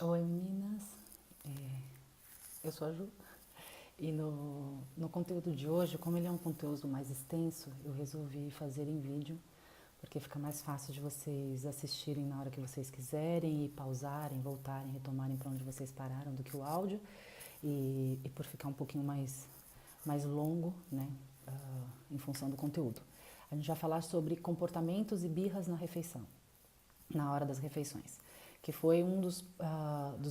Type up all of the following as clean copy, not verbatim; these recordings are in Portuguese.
Oi meninas, eu sou a Ju e no conteúdo de hoje, como ele é um conteúdo mais extenso, eu resolvi fazer em vídeo porque fica mais fácil de vocês assistirem na hora que vocês quiserem e pausarem, voltarem, retomarem para onde vocês pararam do que o áudio e por ficar um pouquinho mais longo, né, em função do conteúdo. A gente vai falar sobre comportamentos e birras na refeição, na hora das refeições, que foi um dos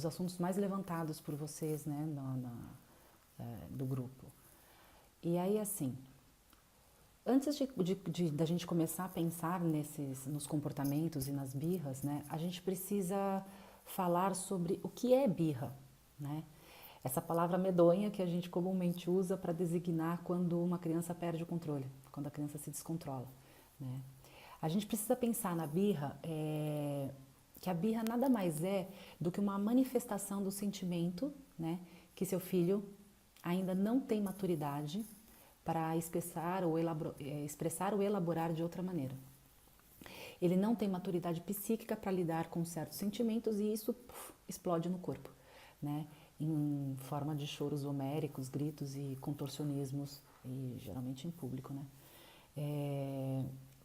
assuntos mais levantados por vocês, né, do grupo. E aí, assim, antes da gente começar a pensar nos comportamentos e nas birras, né, a gente precisa falar sobre o que é birra, né? Essa palavra medonha que a gente comumente usa para designar quando uma criança perde o controle, quando a criança se descontrola, né? A gente precisa pensar na birra, que a birra nada mais é do que uma manifestação do sentimento, né, que seu filho ainda não tem maturidade para expressar ou elaborar de outra maneira. Ele não tem maturidade psíquica para lidar com certos sentimentos e isso explode no corpo, né? Em forma de choros homéricos, gritos e contorcionismos, e geralmente em público, né?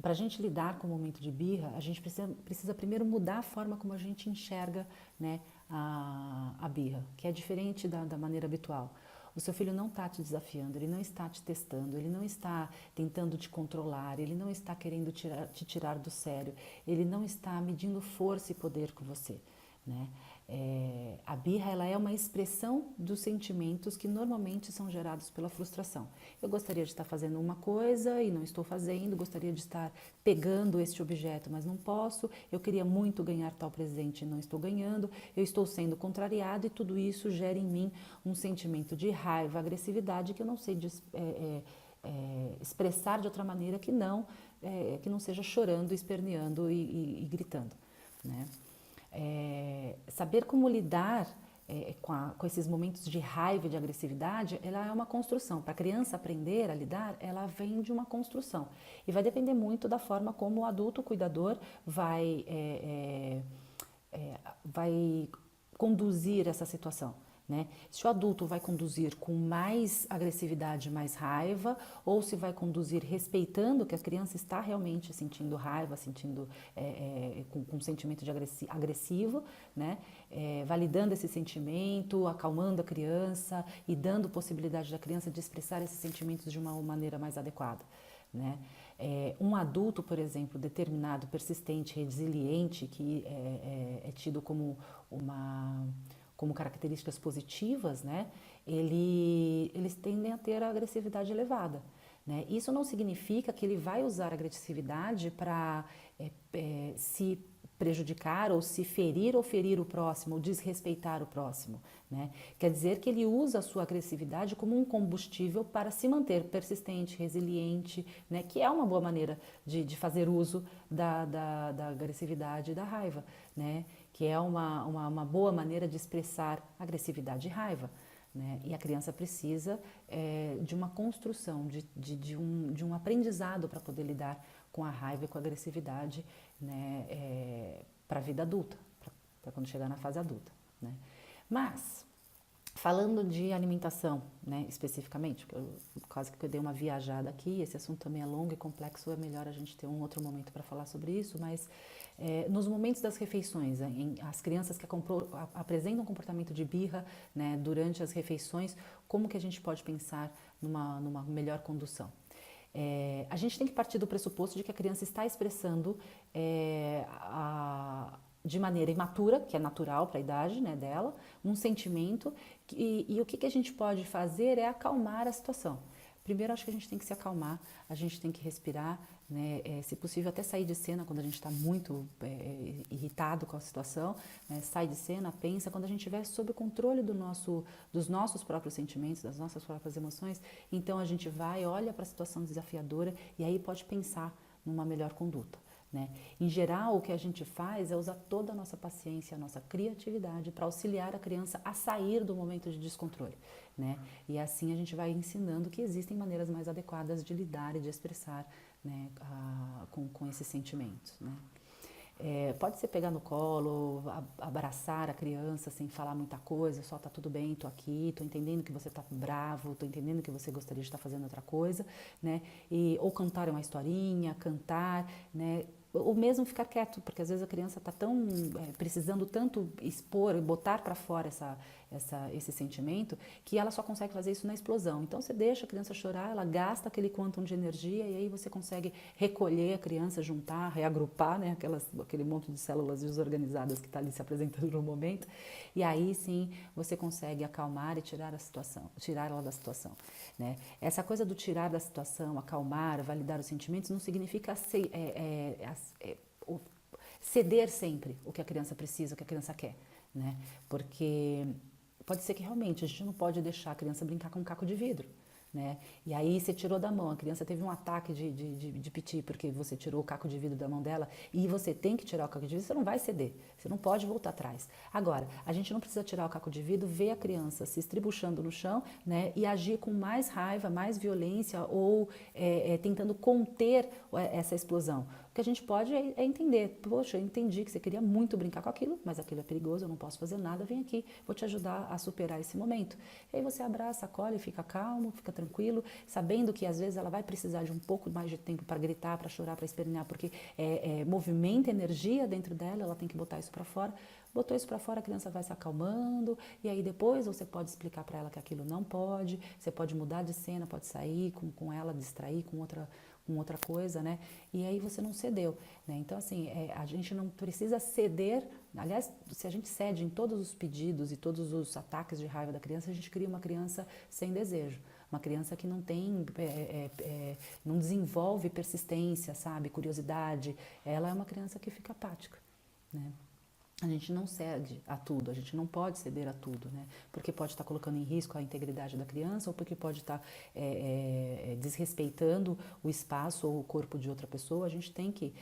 Para a gente lidar com o momento de birra, a gente precisa primeiro mudar a forma como a gente enxerga, né, a birra, que é diferente da maneira habitual. O seu filho não está te desafiando, ele não está te testando, ele não está tentando te controlar, ele não está querendo te tirar do sério, ele não está medindo força e poder com você, né? A birra ela é uma expressão dos sentimentos que normalmente são gerados pela frustração. Eu gostaria de estar fazendo uma coisa e não estou fazendo, gostaria de estar pegando este objeto, mas não posso, eu queria muito ganhar tal presente e não estou ganhando, eu estou sendo contrariado e tudo isso gera em mim um sentimento de raiva, agressividade que eu não sei expressar de outra maneira que não seja chorando, esperneando e gritando, né? Saber como lidar com esses momentos de raiva e de agressividade, ela é uma construção. Para a criança aprender a lidar, ela vem de uma construção. E vai depender muito da forma como o adulto cuidador vai conduzir essa situação. Né? Se o adulto vai conduzir com mais agressividade, mais raiva, ou se vai conduzir respeitando que a criança está realmente sentindo raiva, sentindo com um sentimento de agressivo, né? Validando esse sentimento, acalmando a criança e dando possibilidade da criança de expressar esses sentimentos de uma maneira mais adequada. Né? Um adulto, por exemplo, determinado, persistente, resiliente, que é tido como características positivas, né? Eles tendem a ter a agressividade elevada. Né? Isso não significa que ele vai usar a agressividade para se prejudicar ou se ferir ou ferir o próximo ou desrespeitar o próximo. Né? Quer dizer que ele usa a sua agressividade como um combustível para se manter persistente, resiliente, né? Que é uma boa maneira de fazer uso da agressividade e da raiva, né? Que é uma boa maneira de expressar agressividade e raiva. Né? E a criança precisa de uma construção, de um aprendizado para poder lidar com a raiva e com a agressividade, né? Para a vida adulta, para quando chegar na fase adulta. Né? Mas, falando de alimentação, né, especificamente, porque quase que eu dei uma viajada aqui, esse assunto também é longo e complexo, é melhor a gente ter um outro momento para falar sobre isso, mas nos momentos das refeições, as crianças que apresentam um comportamento de birra, né, durante as refeições, como que a gente pode pensar numa melhor condução? A gente tem que partir do pressuposto de que a criança está expressando de maneira imatura, que é natural para a idade, né, dela, um sentimento, e o que a gente pode fazer é acalmar a situação. Primeiro, acho que a gente tem que se acalmar, a gente tem que respirar, né? Se possível, até sair de cena quando a gente está muito irritado com a situação, né? Sai de cena, pensa. Quando a gente estiver sob o controle dos nossos próprios sentimentos, das nossas próprias emoções, então a gente vai, olha para a situação desafiadora e aí pode pensar numa melhor conduta. Né? Em geral, o que a gente faz é usar toda a nossa paciência, a nossa criatividade para auxiliar a criança a sair do momento de descontrole. Né? E assim a gente vai ensinando que existem maneiras mais adequadas de lidar e de expressar, né, com esses sentimentos. Né? Pode ser pegar no colo, abraçar a criança sem falar muita coisa, só tá tudo bem, tô aqui, tô entendendo que você tá bravo, tô entendendo que você gostaria de estar fazendo outra coisa, né? Ou cantar uma historinha, cantar, né? Ou mesmo ficar quieto, porque às vezes a criança está tão precisando tanto expor, botar para fora esse sentimento, que ela só consegue fazer isso na explosão. Então você deixa a criança chorar, ela gasta aquele quantum de energia e aí você consegue recolher a criança, juntar, reagrupar, né, aquele monte de células desorganizadas que está ali se apresentando no momento, e aí sim você consegue acalmar e tirar ela da situação. Né? Essa coisa do tirar da situação, acalmar, validar os sentimentos, não significa ceder sempre o que a criança precisa, o que a criança quer, né? Porque pode ser que realmente a gente não pode deixar a criança brincar com um caco de vidro, né? E aí você tirou da mão, a criança teve um ataque de piti porque você tirou o caco de vidro da mão dela e você tem que tirar o caco de vidro, você não vai ceder, você não pode voltar atrás. Agora, a gente não precisa tirar o caco de vidro, ver a criança se estribuchando no chão, né? E agir com mais raiva, mais violência ou tentando conter essa explosão. O que a gente pode é entender, poxa, eu entendi que você queria muito brincar com aquilo, mas aquilo é perigoso, eu não posso fazer nada, vem aqui, vou te ajudar a superar esse momento. E aí você abraça, acolhe, fica calmo, fica tranquilo, sabendo que às vezes ela vai precisar de um pouco mais de tempo para gritar, para chorar, para espernear, porque movimenta energia dentro dela, ela tem que botar isso para fora. Botou isso para fora, a criança vai se acalmando e aí depois você pode explicar para ela que aquilo não pode, você pode mudar de cena, pode sair com ela, distrair com outra coisa, né? E aí você não cedeu, né? Então, assim, a gente não precisa ceder. Aliás, se a gente cede em todos os pedidos e todos os ataques de raiva da criança, a gente cria uma criança sem desejo. Uma criança que não tem, não desenvolve persistência, sabe? Curiosidade. Ela é uma criança que fica apática, né? A gente não cede a tudo, a gente não pode ceder a tudo, né? Porque pode estar colocando em risco a integridade da criança ou porque pode estar desrespeitando o espaço ou o corpo de outra pessoa. A gente tem que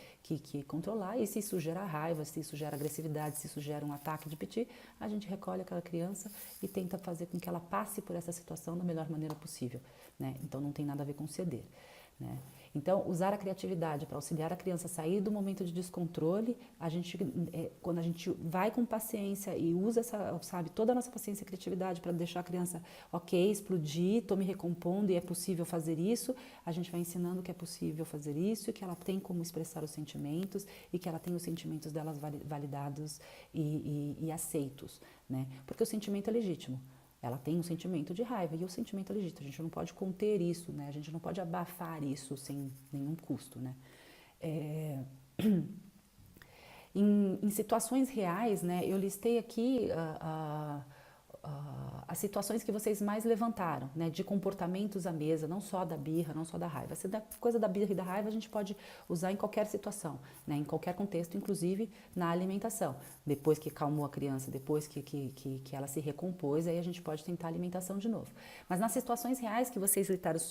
controlar e se isso gera raiva, se isso gera agressividade, se isso gera um ataque de piti, a gente recolhe aquela criança e tenta fazer com que ela passe por essa situação da melhor maneira possível, né? Então não tem nada a ver com ceder, né? Então, usar a criatividade para auxiliar a criança a sair do momento de descontrole, quando a gente vai com paciência e usa toda a nossa paciência e criatividade para deixar a criança, ok, explodir, estou me recompondo e é possível fazer isso, a gente vai ensinando que é possível fazer isso e que ela tem como expressar os sentimentos e que ela tem os sentimentos delas validados e aceitos, né? Porque o sentimento é legítimo. Ela tem um sentimento de raiva e o sentimento é legítimo. A gente não pode conter isso, né? A gente não pode abafar isso sem nenhum custo, né? Em situações reais, né? Eu listei aqui as situações que vocês mais levantaram, né, de comportamentos à mesa, não só da birra, não só da raiva. Essa coisa da birra e da raiva a gente pode usar em qualquer situação, né, em qualquer contexto, inclusive na alimentação. Depois que calmou a criança, depois que ela se recompôs, aí a gente pode tentar a alimentação de novo. Mas nas situações reais que vocês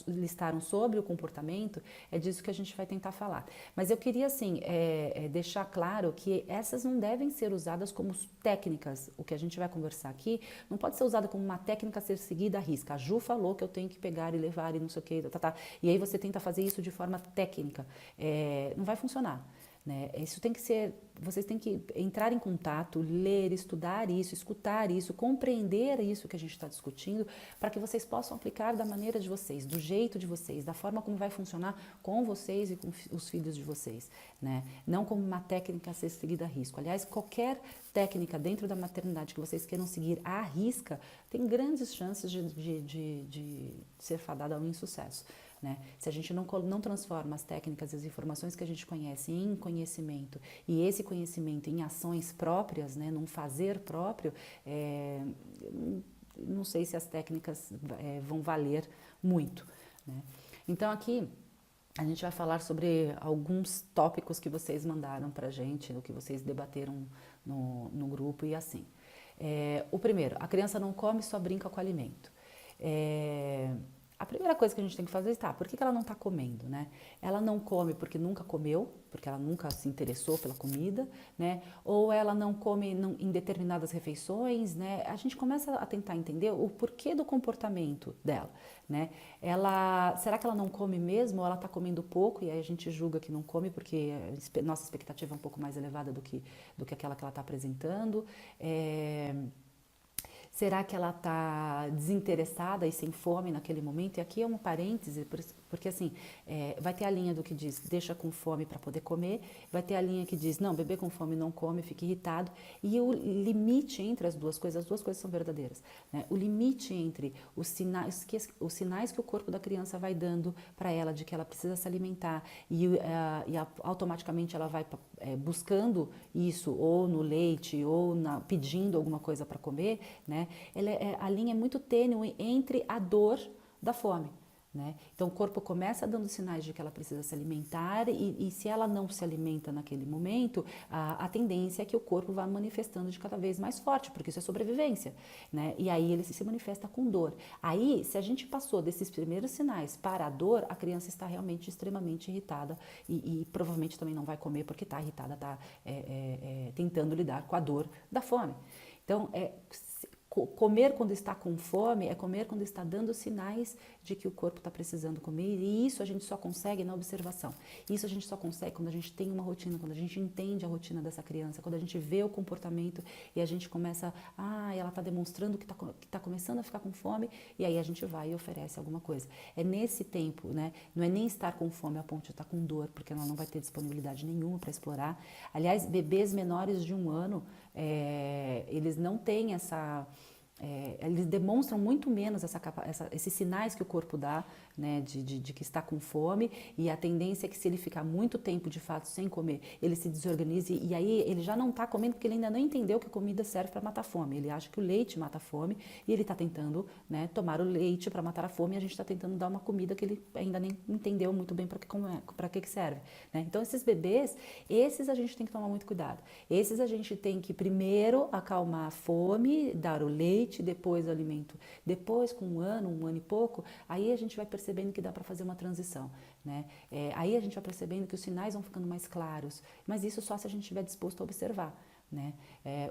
listaram sobre o comportamento, é disso que a gente vai tentar falar. Mas eu queria, assim, deixar claro que essas não devem ser usadas como técnicas. O que a gente vai conversar aqui não pode ser usada como uma técnica a ser seguida à risca. A Ju falou que eu tenho que pegar e levar e não sei o que, e aí você tenta fazer isso de forma técnica. Não vai funcionar. Né? Isso tem que ser, vocês têm que entrar em contato, ler, estudar isso, escutar isso, compreender isso que a gente está discutindo, para que vocês possam aplicar da maneira de vocês, do jeito de vocês, da forma como vai funcionar com vocês e com os filhos de vocês, né? Não como uma técnica a ser seguida a risco. Aliás, qualquer técnica dentro da maternidade que vocês queiram seguir à risca tem grandes chances de ser fadada ao insucesso. Né? Se a gente não transforma as técnicas e as informações que a gente conhece em conhecimento e esse conhecimento em ações próprias, né, num fazer próprio, não sei se as técnicas vão valer muito. Né? Então aqui a gente vai falar sobre alguns tópicos que vocês mandaram para a gente, o que vocês debateram no grupo e assim. O primeiro, a criança não come, só brinca com o alimento. A primeira coisa que a gente tem que fazer é, tá, por que ela não está comendo, né? Ela não come porque nunca comeu, porque ela nunca se interessou pela comida, né? Ou ela não come em determinadas refeições, né? A gente começa a tentar entender o porquê do comportamento dela, né? Será que ela não come mesmo ou ela está comendo pouco e aí a gente julga que não come porque nossa expectativa é um pouco mais elevada do que aquela que ela está apresentando? Será que ela está desinteressada e sem fome naquele momento? E aqui é um parêntese, porque assim, vai ter a linha do que diz, deixa com fome para poder comer, vai ter a linha que diz, não, bebê com fome não come, fica irritado, e o limite entre as duas coisas são verdadeiras, né? O limite entre os sinais que o corpo da criança vai dando para ela de que ela precisa se alimentar e automaticamente ela vai buscando isso ou no leite ou pedindo alguma coisa para comer, né? A linha é muito tênue entre a dor da fome, né? Então o corpo começa dando sinais de que ela precisa se alimentar e se ela não se alimenta naquele momento, a tendência é que o corpo vá manifestando de cada vez mais forte, porque isso é sobrevivência, né? E aí ele se manifesta com dor. Aí, se a gente passou desses primeiros sinais para a dor, a criança está realmente extremamente irritada e provavelmente também não vai comer porque está irritada, está tentando lidar com a dor da fome. Então, comer quando está com fome é comer quando está dando sinais de que o corpo está precisando comer, e isso a gente só consegue na observação. Isso a gente só consegue quando a gente tem uma rotina, quando a gente entende a rotina dessa criança, quando a gente vê o comportamento e a gente começa, ela está demonstrando que está começando a ficar com fome, e aí a gente vai e oferece alguma coisa. É nesse tempo, né? Não é nem estar com fome a ponto de estar com dor, porque ela não vai ter disponibilidade nenhuma para explorar. Aliás, bebês menores de 1 ano, eles não têm eles demonstram muito menos esses sinais que o corpo dá, né, de que está com fome, e a tendência é que se ele ficar muito tempo de fato sem comer, ele se desorganize e aí ele já não está comendo porque ele ainda não entendeu que a comida serve para matar a fome. Ele acha que o leite mata a fome e ele está tentando, né, tomar o leite para matar a fome, e a gente está tentando dar uma comida que ele ainda nem entendeu muito bem para que serve, né? Então esses bebês, esses a gente tem que tomar muito cuidado. Esses a gente tem que primeiro acalmar a fome, dar o leite, depois o alimento. Depois, com 1 ano e pouco, aí a gente vai percebendo que dá para fazer uma transição, né? Aí a gente vai percebendo que os sinais vão ficando mais claros, mas isso só se a gente estiver disposto a observar, né?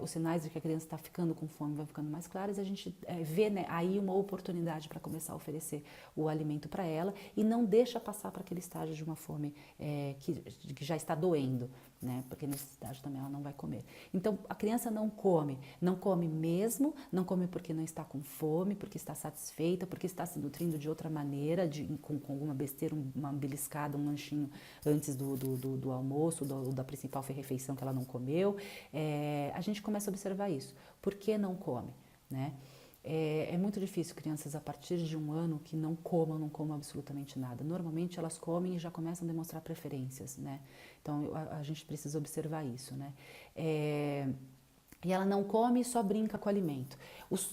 Os sinais de que a criança está ficando com fome vão ficando mais claros, e a gente vê, né, aí uma oportunidade para começar a oferecer o alimento para ela e não deixa passar para aquele estágio de uma fome que já está doendo, né? Porque nesse estágio também ela não vai comer. Então a criança não come mesmo, não come porque não está com fome, porque está satisfeita, porque está se nutrindo de outra maneira, com alguma besteira, uma beliscada, um lanchinho antes do almoço, da principal refeição que ela não comeu. A gente começa a observar isso. Por que não come, né? É muito difícil crianças a partir de 1 ano que não comam absolutamente nada. Normalmente elas comem e já começam a demonstrar preferências, né? Então a gente precisa observar isso, né? E ela não come e só brinca com o alimento.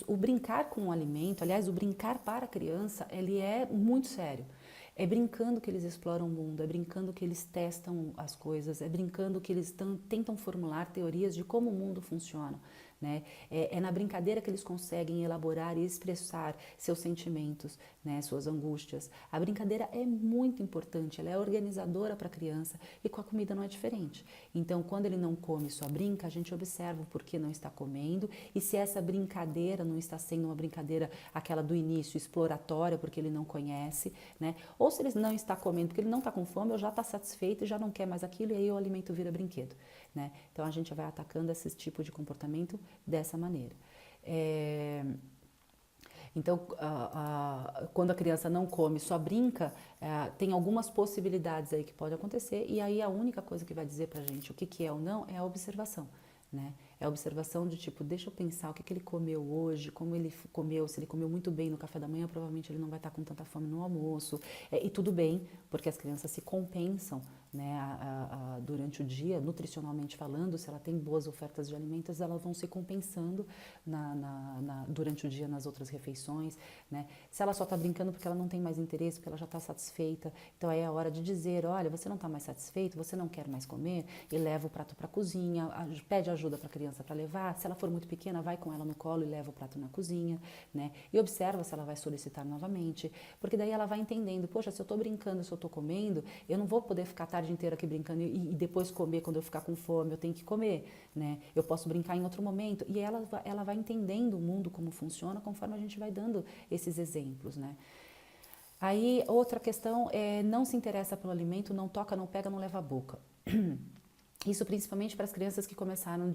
O brincar com o alimento, aliás, o brincar para a criança, ele é muito sério. É brincando que eles exploram o mundo, é brincando que eles testam as coisas, é brincando que eles tentam formular teorias de como o mundo funciona, né? É na brincadeira que eles conseguem elaborar e expressar seus sentimentos, né? Suas angústias. A brincadeira é muito importante, ela é organizadora para a criança, e com a comida não é diferente. Então, quando ele não come e só brinca, a gente observa o porquê não está comendo, e se essa brincadeira não está sendo uma brincadeira aquela do início, exploratória, porque ele não conhece, né? Ou se ele não está comendo porque ele não está com fome, ou já está satisfeito e já não quer mais aquilo, e aí o alimento vira brinquedo, né? Então a gente vai atacando esse tipo de comportamento dessa maneira. Então, quando a criança não come, só brinca, tem algumas possibilidades aí que pode acontecer, e aí a única coisa que vai dizer pra gente o que é ou não é a observação, né? É a observação de tipo, deixa eu pensar o que ele comeu hoje, como ele comeu, se ele comeu muito bem no café da manhã, provavelmente ele não vai estar com tanta fome no almoço, e tudo bem, porque as crianças se compensam, né, durante o dia, nutricionalmente falando, se ela tem boas ofertas de alimentos, elas vão se compensando durante o dia nas outras refeições, né? Se ela só está brincando porque ela não tem mais interesse, porque ela já está satisfeita, então aí é a hora de dizer, olha, você não está mais satisfeito, você não quer mais comer, e leva o prato para a cozinha, pede ajuda para a criança para levar, se ela for muito pequena, vai com ela no colo e leva o prato na cozinha, né? E observa se ela vai solicitar novamente, porque daí ela vai entendendo, poxa, se eu estou brincando, se eu estou comendo, eu não vou poder ficar a tarde inteira aqui brincando e depois comer quando eu ficar com fome, eu tenho que comer, né? Eu posso brincar em outro momento. E ela vai entendendo o mundo como funciona conforme a gente vai dando esses exemplos, né? Aí, outra questão é não se interessa pelo alimento, não toca, não pega, não leva a boca. Isso principalmente para as crianças que começaram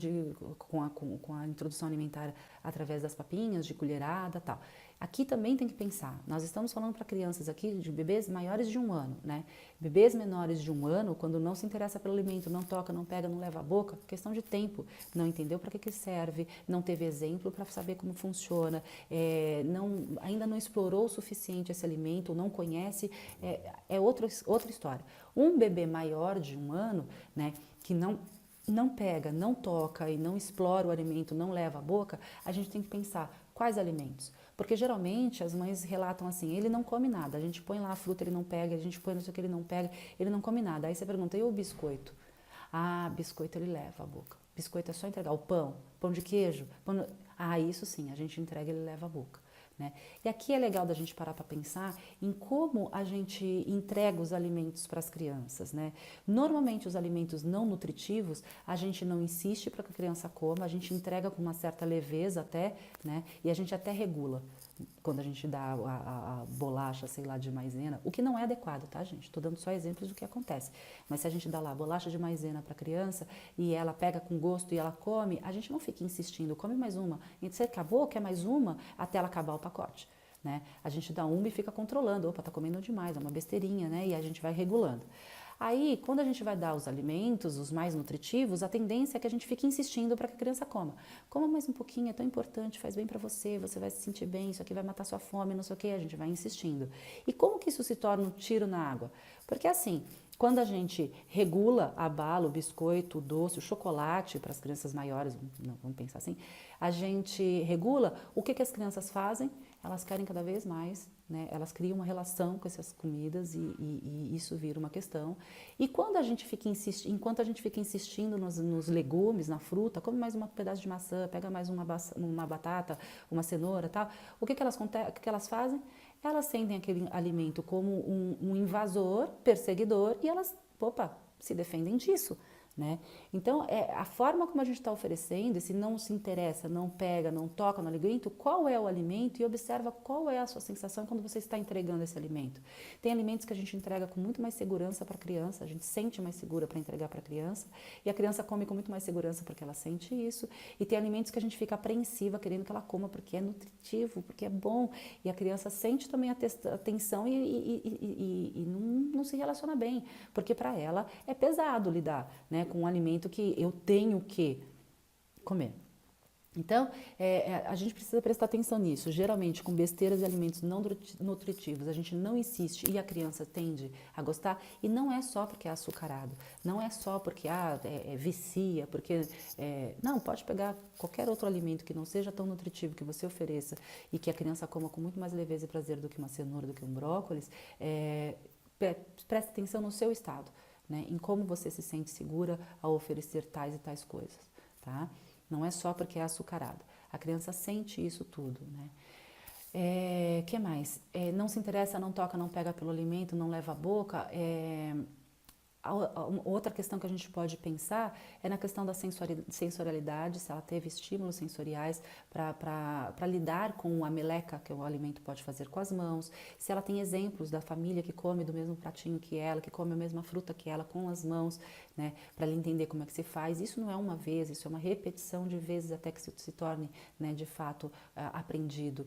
com a introdução alimentar através das papinhas, de colherada e tal. Aqui também tem que pensar, nós estamos falando para crianças aqui de bebês maiores de 1 ano, né? Bebês menores de 1 ano, quando não se interessa pelo alimento, não toca, não pega, não leva a boca, questão de tempo, não entendeu para que serve, não teve exemplo para saber como funciona, ainda não explorou o suficiente esse alimento, não conhece, é outra história. Um bebê maior de 1 ano, né, que não pega, não toca e não explora o alimento, não leva à boca, a gente tem que pensar quais alimentos. Porque geralmente as mães relatam assim, ele não come nada, a gente põe lá a fruta, ele não pega, a gente põe não sei o que, ele não pega, ele não come nada. Aí você pergunta, e o biscoito? Ah, biscoito ele leva à boca. Biscoito é só entregar. O pão de queijo. Ah, isso sim, a gente entrega e ele leva à boca. Né? E aqui é legal da gente parar para pensar em como a gente entrega os alimentos para as crianças. Né? Normalmente os alimentos não nutritivos, a gente não insiste para que a criança coma, a gente entrega com uma certa leveza até, né? E a gente até regula quando a gente dá a bolacha, sei lá, de maisena, o que não é adequado, tá, gente? Estou dando só exemplos do que acontece. Mas se a gente dá lá a bolacha de maisena para a criança e ela pega com gosto e ela come, a gente não fica insistindo, come mais uma. Você acabou, quer mais uma? Até ela acabar o pacote. Né? A gente dá uma e fica controlando, opa, tá comendo demais, é uma besteirinha, né? E a gente vai regulando. Aí, quando a gente vai dar os alimentos, os mais nutritivos, a tendência é que a gente fique insistindo para que a criança coma. Coma mais um pouquinho, é tão importante, faz bem para você, você vai se sentir bem, isso aqui vai matar sua fome, não sei o que, a gente vai insistindo. E como que isso se torna um tiro na água? Porque assim, quando a gente regula a bala, o biscoito, o doce, o chocolate, para as crianças maiores, não, vamos pensar assim, a gente regula, o que as crianças fazem? Elas querem cada vez mais, né? Elas criam uma relação com essas comidas e isso vira uma questão. E quando a gente fica enquanto a gente fica insistindo nos legumes, na fruta, come mais um pedaço de maçã, pega mais uma batata, uma cenoura, tal. O que elas fazem? Elas sentem aquele alimento como um invasor, perseguidor, e elas, opa, se defendem disso. Né? Então, a forma como a gente está oferecendo, se não se interessa, não pega, não toca no alimento, qual é o alimento e observa qual é a sua sensação quando você está entregando esse alimento. Tem alimentos que a gente entrega com muito mais segurança para a criança, a gente sente mais segura para entregar para a criança, e a criança come com muito mais segurança porque ela sente isso, e tem alimentos que a gente fica apreensiva querendo que ela coma porque é nutritivo, porque é bom, e a criança sente também a tensão e não se relaciona bem, porque para ela é pesado lidar, né, com um alimento que eu tenho que comer. Então, a gente precisa prestar atenção nisso. Geralmente, com besteiras e alimentos não nutritivos, a gente não insiste e a criança tende a gostar. E não é só porque é açucarado, não é só porque vicia, porque... não, pode pegar qualquer outro alimento que não seja tão nutritivo que você ofereça e que a criança coma com muito mais leveza e prazer do que uma cenoura, do que um brócolis. Preste atenção no seu estado. Né, em como você se sente segura ao oferecer tais e tais coisas, tá? Não é só porque é açucarado. A criança sente isso tudo, né? Que mais? Não se interessa, não toca, não pega pelo alimento, não leva à boca. Outra questão que a gente pode pensar é na questão da sensorialidade, se ela teve estímulos sensoriais para lidar com a meleca que o alimento pode fazer com as mãos, se ela tem exemplos da família que come do mesmo pratinho que ela, que come a mesma fruta que ela com as mãos, né, para ela entender como é que se faz. Isso não é uma vez, isso é uma repetição de vezes até que se torne, né, de fato aprendido.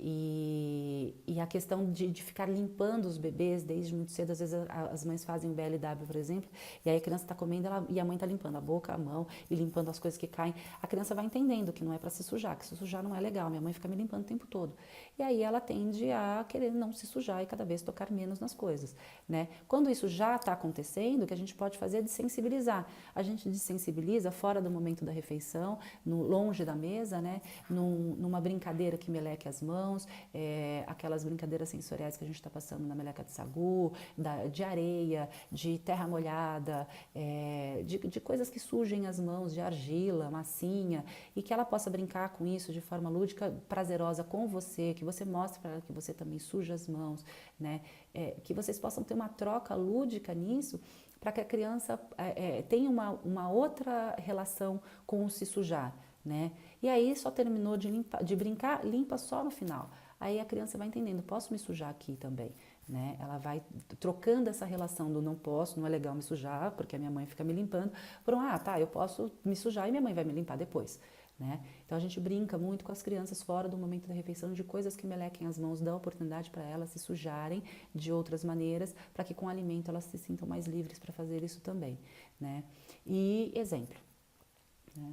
E a questão de ficar limpando os bebês desde muito cedo, às vezes as mães fazem o BLW, por exemplo, e aí a criança está comendo e a mãe está limpando a boca, a mão e limpando as coisas que caem, a criança vai entendendo que não é para se sujar, que se sujar não é legal, minha mãe fica me limpando o tempo todo. E aí ela tende a querer não se sujar e cada vez tocar menos nas coisas, né? Quando isso já está acontecendo, o que a gente pode fazer é desensibilizar. A gente desensibiliza fora do momento da refeição, longe da mesa, né? Numa brincadeira que meleque as mãos, aquelas brincadeiras sensoriais que a gente está passando na meleca de sagu, de areia, de terra molhada, de coisas que sujem as mãos, de argila, massinha, e que ela possa brincar com isso de forma lúdica, prazerosa com você, que você mostre para ela que você também suja as mãos, né? Que vocês possam ter uma troca lúdica nisso, para que a criança tenha uma outra relação com o se sujar, né? E aí só terminou de brincar, limpa só no final. Aí a criança vai entendendo, posso me sujar aqui também, né? Ela vai trocando essa relação do não posso, não é legal me sujar, porque a minha mãe fica me limpando, por eu posso me sujar e minha mãe vai me limpar depois, né? Então a gente brinca muito com as crianças fora do momento da refeição de coisas que melequem as mãos, dá oportunidade para elas se sujarem de outras maneiras, para que com o alimento elas se sintam mais livres para fazer isso também, né? E exemplo, né?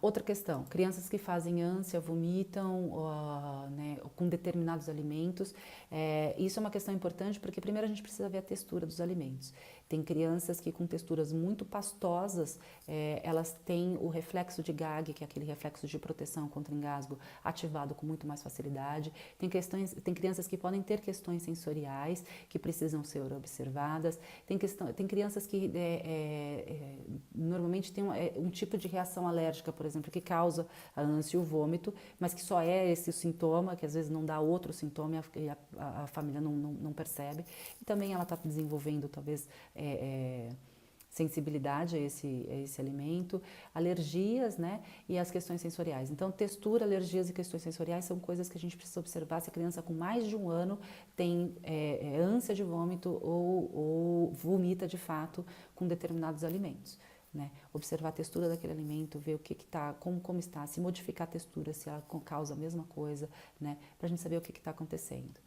Outra questão, crianças que fazem ânsia, vomitam né, com determinados alimentos, isso é uma questão importante porque primeiro a gente precisa ver a textura dos alimentos. Tem crianças que com texturas muito pastosas, elas têm o reflexo de Gag, que é aquele reflexo de proteção contra engasgo, ativado com muito mais facilidade. Tem crianças que podem ter questões sensoriais que precisam ser observadas. Tem crianças que normalmente tem um tipo de reação alérgica, por exemplo, que causa a ânsia e o vômito, mas que só é esse o sintoma, que às vezes não dá outro sintoma e a família não percebe. E também ela está desenvolvendo talvez sensibilidade a esse alimento, alergias, né, e as questões sensoriais. Então, textura, alergias e questões sensoriais são coisas que a gente precisa observar se a criança com mais de 1 ano tem ânsia de vômito ou vomita de fato com determinados alimentos. Né? Observar a textura daquele alimento, ver o que está, como está, se modificar a textura, se ela causa a mesma coisa, né? Para a gente saber o que está acontecendo.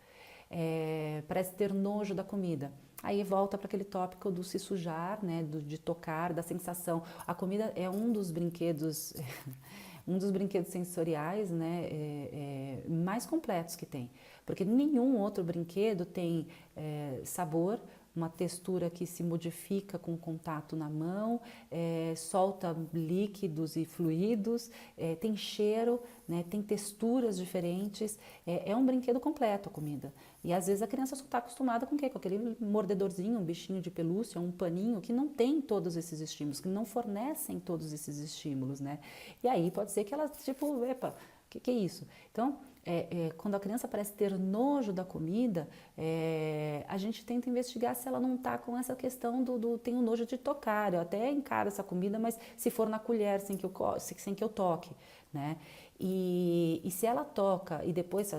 Parece ter nojo da comida. Aí volta para aquele tópico do se sujar, né? De tocar, da sensação. A comida é um dos brinquedos, um dos brinquedos sensoriais, né? Mais completos que tem, porque nenhum outro brinquedo tem sabor, uma textura que se modifica com o contato na mão, solta líquidos e fluidos, tem cheiro, né, tem texturas diferentes, é um brinquedo completo a comida. E às vezes a criança só está acostumada com o quê? Com aquele mordedorzinho, um bichinho de pelúcia, um paninho que não tem todos esses estímulos, que não fornecem todos esses estímulos, né? E aí pode ser que ela, tipo, epa, o que é isso? Então, quando a criança parece ter nojo da comida, a gente tenta investigar se ela não está com essa questão tenho nojo de tocar. Eu até encaro essa comida, mas se for na colher, sem que eu toque, né? E se ela toca e depois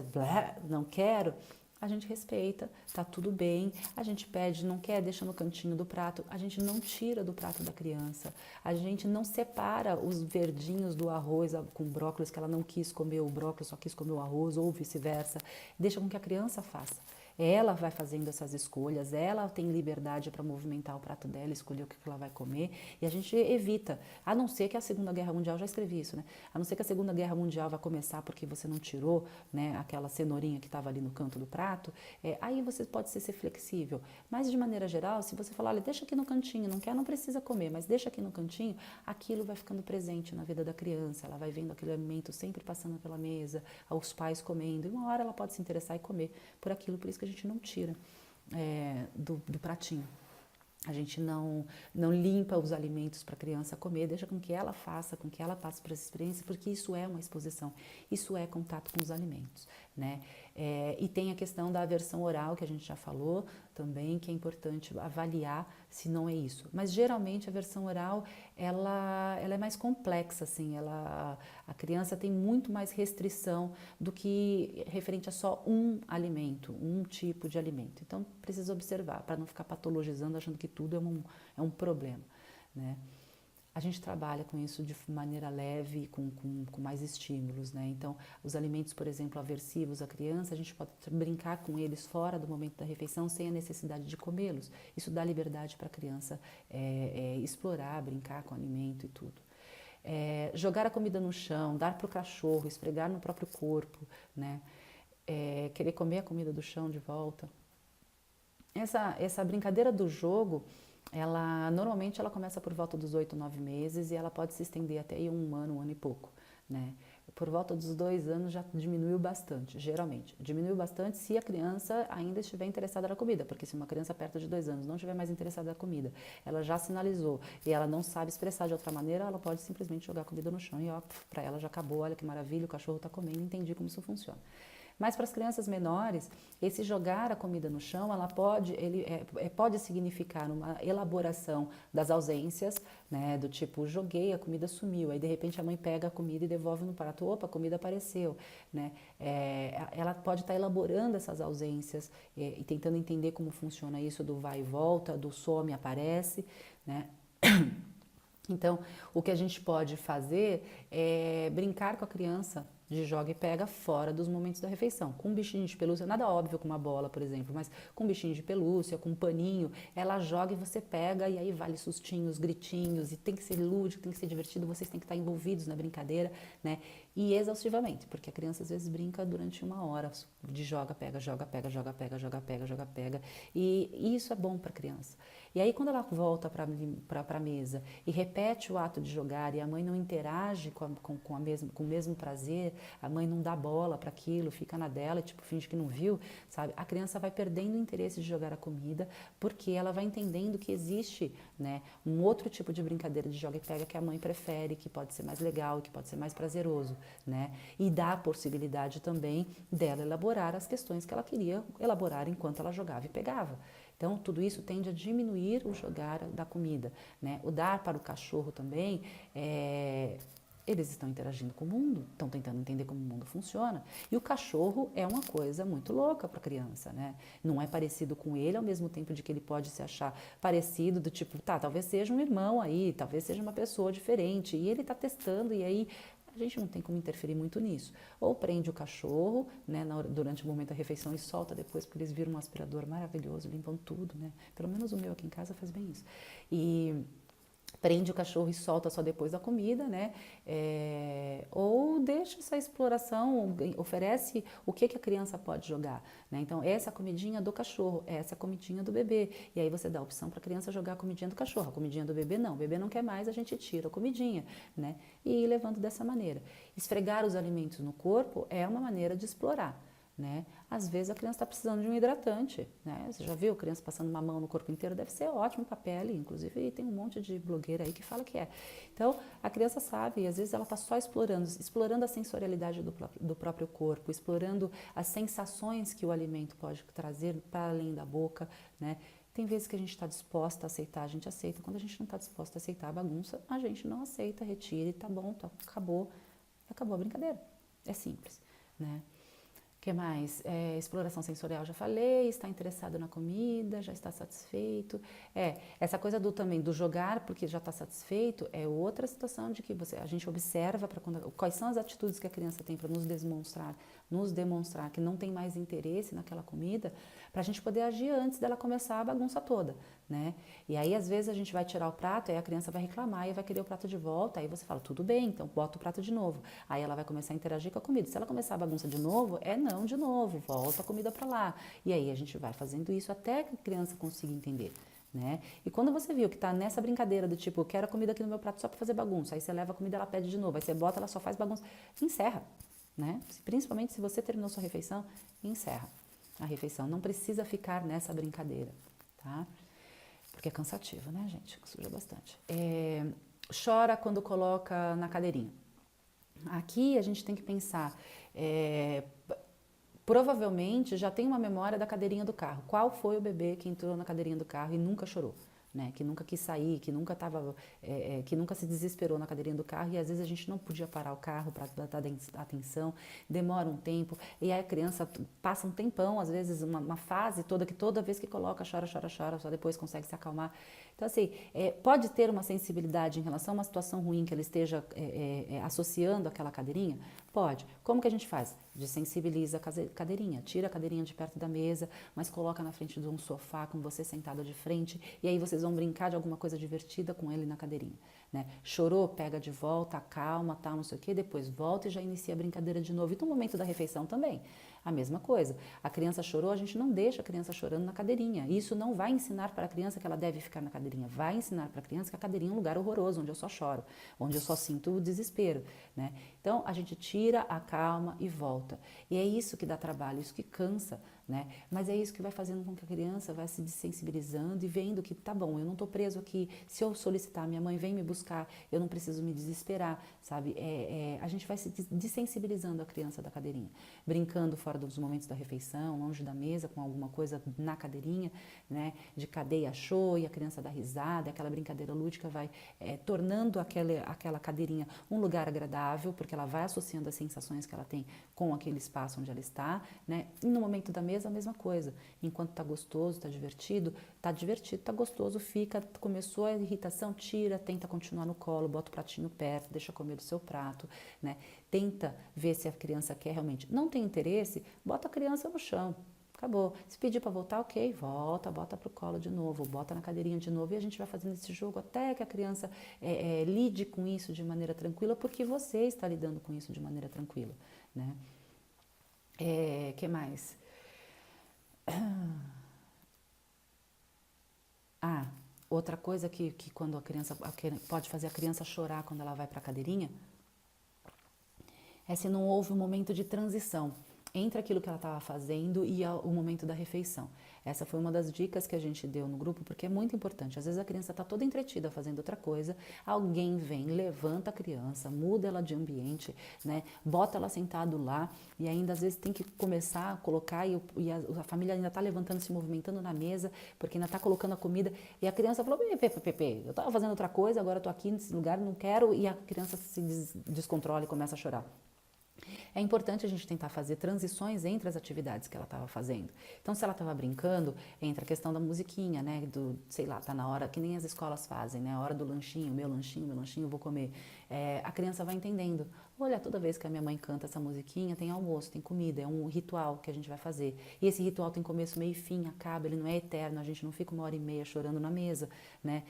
não quero, a gente respeita, tá tudo bem, a gente pede, não quer, deixa no cantinho do prato, a gente não tira do prato da criança, a gente não separa os verdinhos do arroz com brócolis, que ela não quis comer o brócolis, só quis comer o arroz, ou vice-versa, deixa com que a criança faça. Ela vai fazendo essas escolhas, ela tem liberdade para movimentar o prato dela, escolher o que ela vai comer, e a gente evita, a não ser que a Segunda Guerra Mundial, já escrevi isso, né? A não ser que a Segunda Guerra Mundial vai começar porque você não tirou, né, aquela cenourinha que estava ali no canto do prato, aí você pode ser flexível. Mas de maneira geral, se você falar, olha, deixa aqui no cantinho, não quer, não precisa comer, mas deixa aqui no cantinho, aquilo vai ficando presente na vida da criança, ela vai vendo aquele alimento sempre passando pela mesa, os pais comendo, e uma hora ela pode se interessar e comer por aquilo, por isso que a gente não tira do pratinho. A gente não limpa os alimentos para a criança comer, deixa com que ela faça, com que ela passe por essa experiência, porque isso é uma exposição, isso é contato com os alimentos, né? E tem a questão da aversão oral, que a gente já falou também, que é importante avaliar se não é isso. Mas geralmente a aversão oral, ela é mais complexa, assim, a criança tem muito mais restrição do que referente a só um alimento, um tipo de alimento. Então precisa observar, para não ficar patologizando, achando que tudo é um problema, né? a gente trabalha com isso de maneira leve, com mais estímulos, né? Então, os alimentos, por exemplo, aversivos à criança, a gente pode brincar com eles fora do momento da refeição sem a necessidade de comê-los. Isso dá liberdade para a criança explorar, brincar com o alimento e tudo. Jogar a comida no chão, dar para o cachorro, esfregar no próprio corpo, né? Querer comer a comida do chão de volta. Essa brincadeira do jogo, normalmente ela começa por volta dos 8, 9 meses e ela pode se estender até aí 1 ano e pouco, né? Por volta dos 2 anos já diminuiu bastante, geralmente. Diminuiu bastante se a criança ainda estiver interessada na comida, porque se uma criança perto de 2 anos não estiver mais interessada na comida, ela já sinalizou e ela não sabe expressar de outra maneira, ela pode simplesmente jogar a comida no chão e ó, para ela já acabou, olha que maravilha, o cachorro está comendo, entendi como isso funciona. Mas para as crianças menores, esse jogar a comida no chão, pode significar uma elaboração das ausências, né? Do tipo, joguei, a comida sumiu, aí de repente a mãe pega a comida e devolve no prato, opa, a comida apareceu, né? Ela pode estar elaborando essas ausências e tentando entender como funciona isso do vai e volta, do some, aparece, né? Então, o que a gente pode fazer é brincar com a criança de joga e pega fora dos momentos da refeição. Com um bichinho de pelúcia, nada óbvio com uma bola, por exemplo, mas com um bichinho de pelúcia, com um paninho, ela joga e você pega e aí vale sustinhos, gritinhos, e tem que ser lúdico, tem que ser divertido, vocês têm que estar envolvidos na brincadeira, né? E exaustivamente, porque a criança às vezes brinca durante 1 hora de joga, pega, joga, pega, joga, pega, joga, pega, joga, pega, e isso é bom para a criança. E aí quando ela volta para a mesa e repete o ato de jogar e a mãe não interage com o mesmo prazer, a mãe não dá bola para aquilo, fica na dela, tipo, finge que não viu, sabe? A criança vai perdendo o interesse de jogar a comida porque ela vai entendendo que existe, né, um outro tipo de brincadeira de joga e pega que a mãe prefere, que pode ser mais legal, que pode ser mais prazeroso, né? E dá a possibilidade também dela elaborar as questões que ela queria elaborar enquanto ela jogava e pegava. Então, tudo isso tende a diminuir o jogar da comida, né? O dar para o cachorro também, eles estão interagindo com o mundo, estão tentando entender como o mundo funciona. E o cachorro é uma coisa muito louca para a criança, né? Não é parecido com ele ao mesmo tempo de que ele pode se achar parecido, do tipo, tá, talvez seja um irmão aí, talvez seja uma pessoa diferente. E ele está testando e aí a gente não tem como interferir muito nisso. Ou prende o cachorro, né, durante o momento da refeição e solta depois, porque eles viram um aspirador maravilhoso, limpam tudo, né? Pelo menos o meu aqui em casa faz bem isso. E prende o cachorro e solta só depois da comida, né? Ou deixa essa exploração, oferece o que a criança pode jogar, né? Então, essa é a comidinha do cachorro, essa é a comidinha do bebê. E aí você dá a opção para a criança jogar a comidinha do cachorro. A comidinha do bebê não. O bebê não quer mais, a gente tira a comidinha, né? E ir levando dessa maneira. Esfregar os alimentos no corpo é uma maneira de explorar, né? Às vezes a criança está precisando de um hidratante, né? Você já viu a criança passando uma mão no corpo inteiro? Deve ser ótimo para a pele, inclusive tem um monte de blogueira aí que fala que é. Então, a criança sabe, e às vezes ela está só explorando a sensorialidade do próprio corpo, explorando as sensações que o alimento pode trazer para além da boca, né? Tem vezes que a gente está disposta a aceitar, a gente aceita. Quando a gente não está disposta a aceitar a bagunça, a gente não aceita, retira e tá bom, tá, acabou a brincadeira. É simples, né? O que mais? Exploração sensorial, já falei, está interessado na comida, já está satisfeito. Essa coisa também do jogar porque já está satisfeito é outra situação de que a gente observa quais são as atitudes que a criança tem para nos demonstrar que não tem mais interesse naquela comida, para a gente poder agir antes dela começar a bagunça toda, né? E aí, às vezes, a gente vai tirar o prato, aí a criança vai reclamar e vai querer o prato de volta, aí você fala, tudo bem, então bota o prato de novo. Aí ela vai começar a interagir com a comida. Se ela começar a bagunça de novo, não de novo, volta a comida para lá. E aí a gente vai fazendo isso até que a criança consiga entender, né? E quando você viu que tá nessa brincadeira do tipo, eu quero a comida aqui no meu prato só para fazer bagunça, aí você leva a comida, ela pede de novo, aí você bota, ela só faz bagunça, encerra, né? Principalmente se você terminou sua refeição, encerra a refeição. Não precisa ficar nessa brincadeira, tá? Porque é cansativo, né, gente? Suja bastante. Chora quando coloca na cadeirinha. Aqui a gente tem que pensar, provavelmente já tem uma memória da cadeirinha do carro. Qual foi o bebê que entrou na cadeirinha do carro e nunca chorou, né? Que nunca quis sair, que nunca que nunca se desesperou na cadeirinha do carro e às vezes a gente não podia parar o carro para dar atenção, demora um tempo e aí a criança passa um tempão, às vezes uma fase toda que toda vez que coloca chora, chora, chora, só depois consegue se acalmar. Então assim, pode ter uma sensibilidade em relação a uma situação ruim que ela esteja associando àquela cadeirinha? Pode. Como que a gente faz? Desensibiliza a cadeirinha, tira a cadeirinha de perto da mesa, mas coloca na frente de um sofá com você sentada de frente e aí vocês vão brincar de alguma coisa divertida com ele na cadeirinha, né? Chorou, pega de volta, acalma, tal, não sei o que, depois volta e já inicia a brincadeira de novo. E no momento da refeição também, a mesma coisa. A criança chorou, a gente não deixa a criança chorando na cadeirinha. Isso não vai ensinar para a criança que ela deve ficar na cadeirinha, vai ensinar para a criança que a cadeirinha é um lugar horroroso, onde eu só choro, onde eu só sinto o desespero, né? Então a gente tira, acalma e volta. E é isso que dá trabalho, isso que cansa, né? Mas é isso que vai fazendo com que a criança vai se desensibilizando e vendo que tá bom, eu não tô preso aqui, se eu solicitar, minha mãe vem me buscar, eu não preciso me desesperar, sabe? A gente vai se desensibilizando a criança da cadeirinha, brincando fora dos momentos da refeição, longe da mesa, com alguma coisa na cadeirinha, né? De cadeia show e a criança dá risada, aquela brincadeira lúdica vai tornando aquela cadeirinha um lugar agradável, porque ela vai associando as sensações que ela tem com aquele espaço onde ela está, né? E no momento da mesa a mesma coisa, enquanto tá gostoso, tá divertido, tá gostoso, fica, começou a irritação, tira, tenta continuar no colo, bota o pratinho perto, deixa comer do seu prato, né? Tenta ver se a criança quer realmente. Não tem interesse, bota a criança no chão. Acabou. Se pedir para voltar, ok, volta, bota pro colo de novo, bota na cadeirinha de novo e a gente vai fazendo esse jogo até que a criança lide com isso de maneira tranquila, porque você está lidando com isso de maneira tranquila, né? Que mais? Outra coisa que quando pode fazer a criança chorar quando ela vai para a cadeirinha é se não houve um momento de transição entre aquilo que ela estava fazendo e o momento da refeição. Essa foi uma das dicas que a gente deu no grupo, porque é muito importante. Às vezes a criança está toda entretida fazendo outra coisa, alguém vem, levanta a criança, muda ela de ambiente, né? Bota ela sentado lá e ainda às vezes tem que começar a colocar e a família ainda está levantando, se movimentando na mesa, porque ainda está colocando a comida e a criança falou, Pepe, eu estava fazendo outra coisa, agora estou aqui nesse lugar, não quero, e a criança se descontrola e começa a chorar. É importante a gente tentar fazer transições entre as atividades que ela estava fazendo. Então, se ela estava brincando, entra a questão da musiquinha, né? Sei lá, tá na hora, que nem as escolas fazem, né? A hora do lanchinho, meu lanchinho, eu vou comer. A criança vai entendendo. Olha, toda vez que a minha mãe canta essa musiquinha, tem almoço, tem comida, é um ritual que a gente vai fazer. E esse ritual tem começo, meio e fim, acaba, ele não é eterno, a gente não fica 1h30 chorando na mesa, né?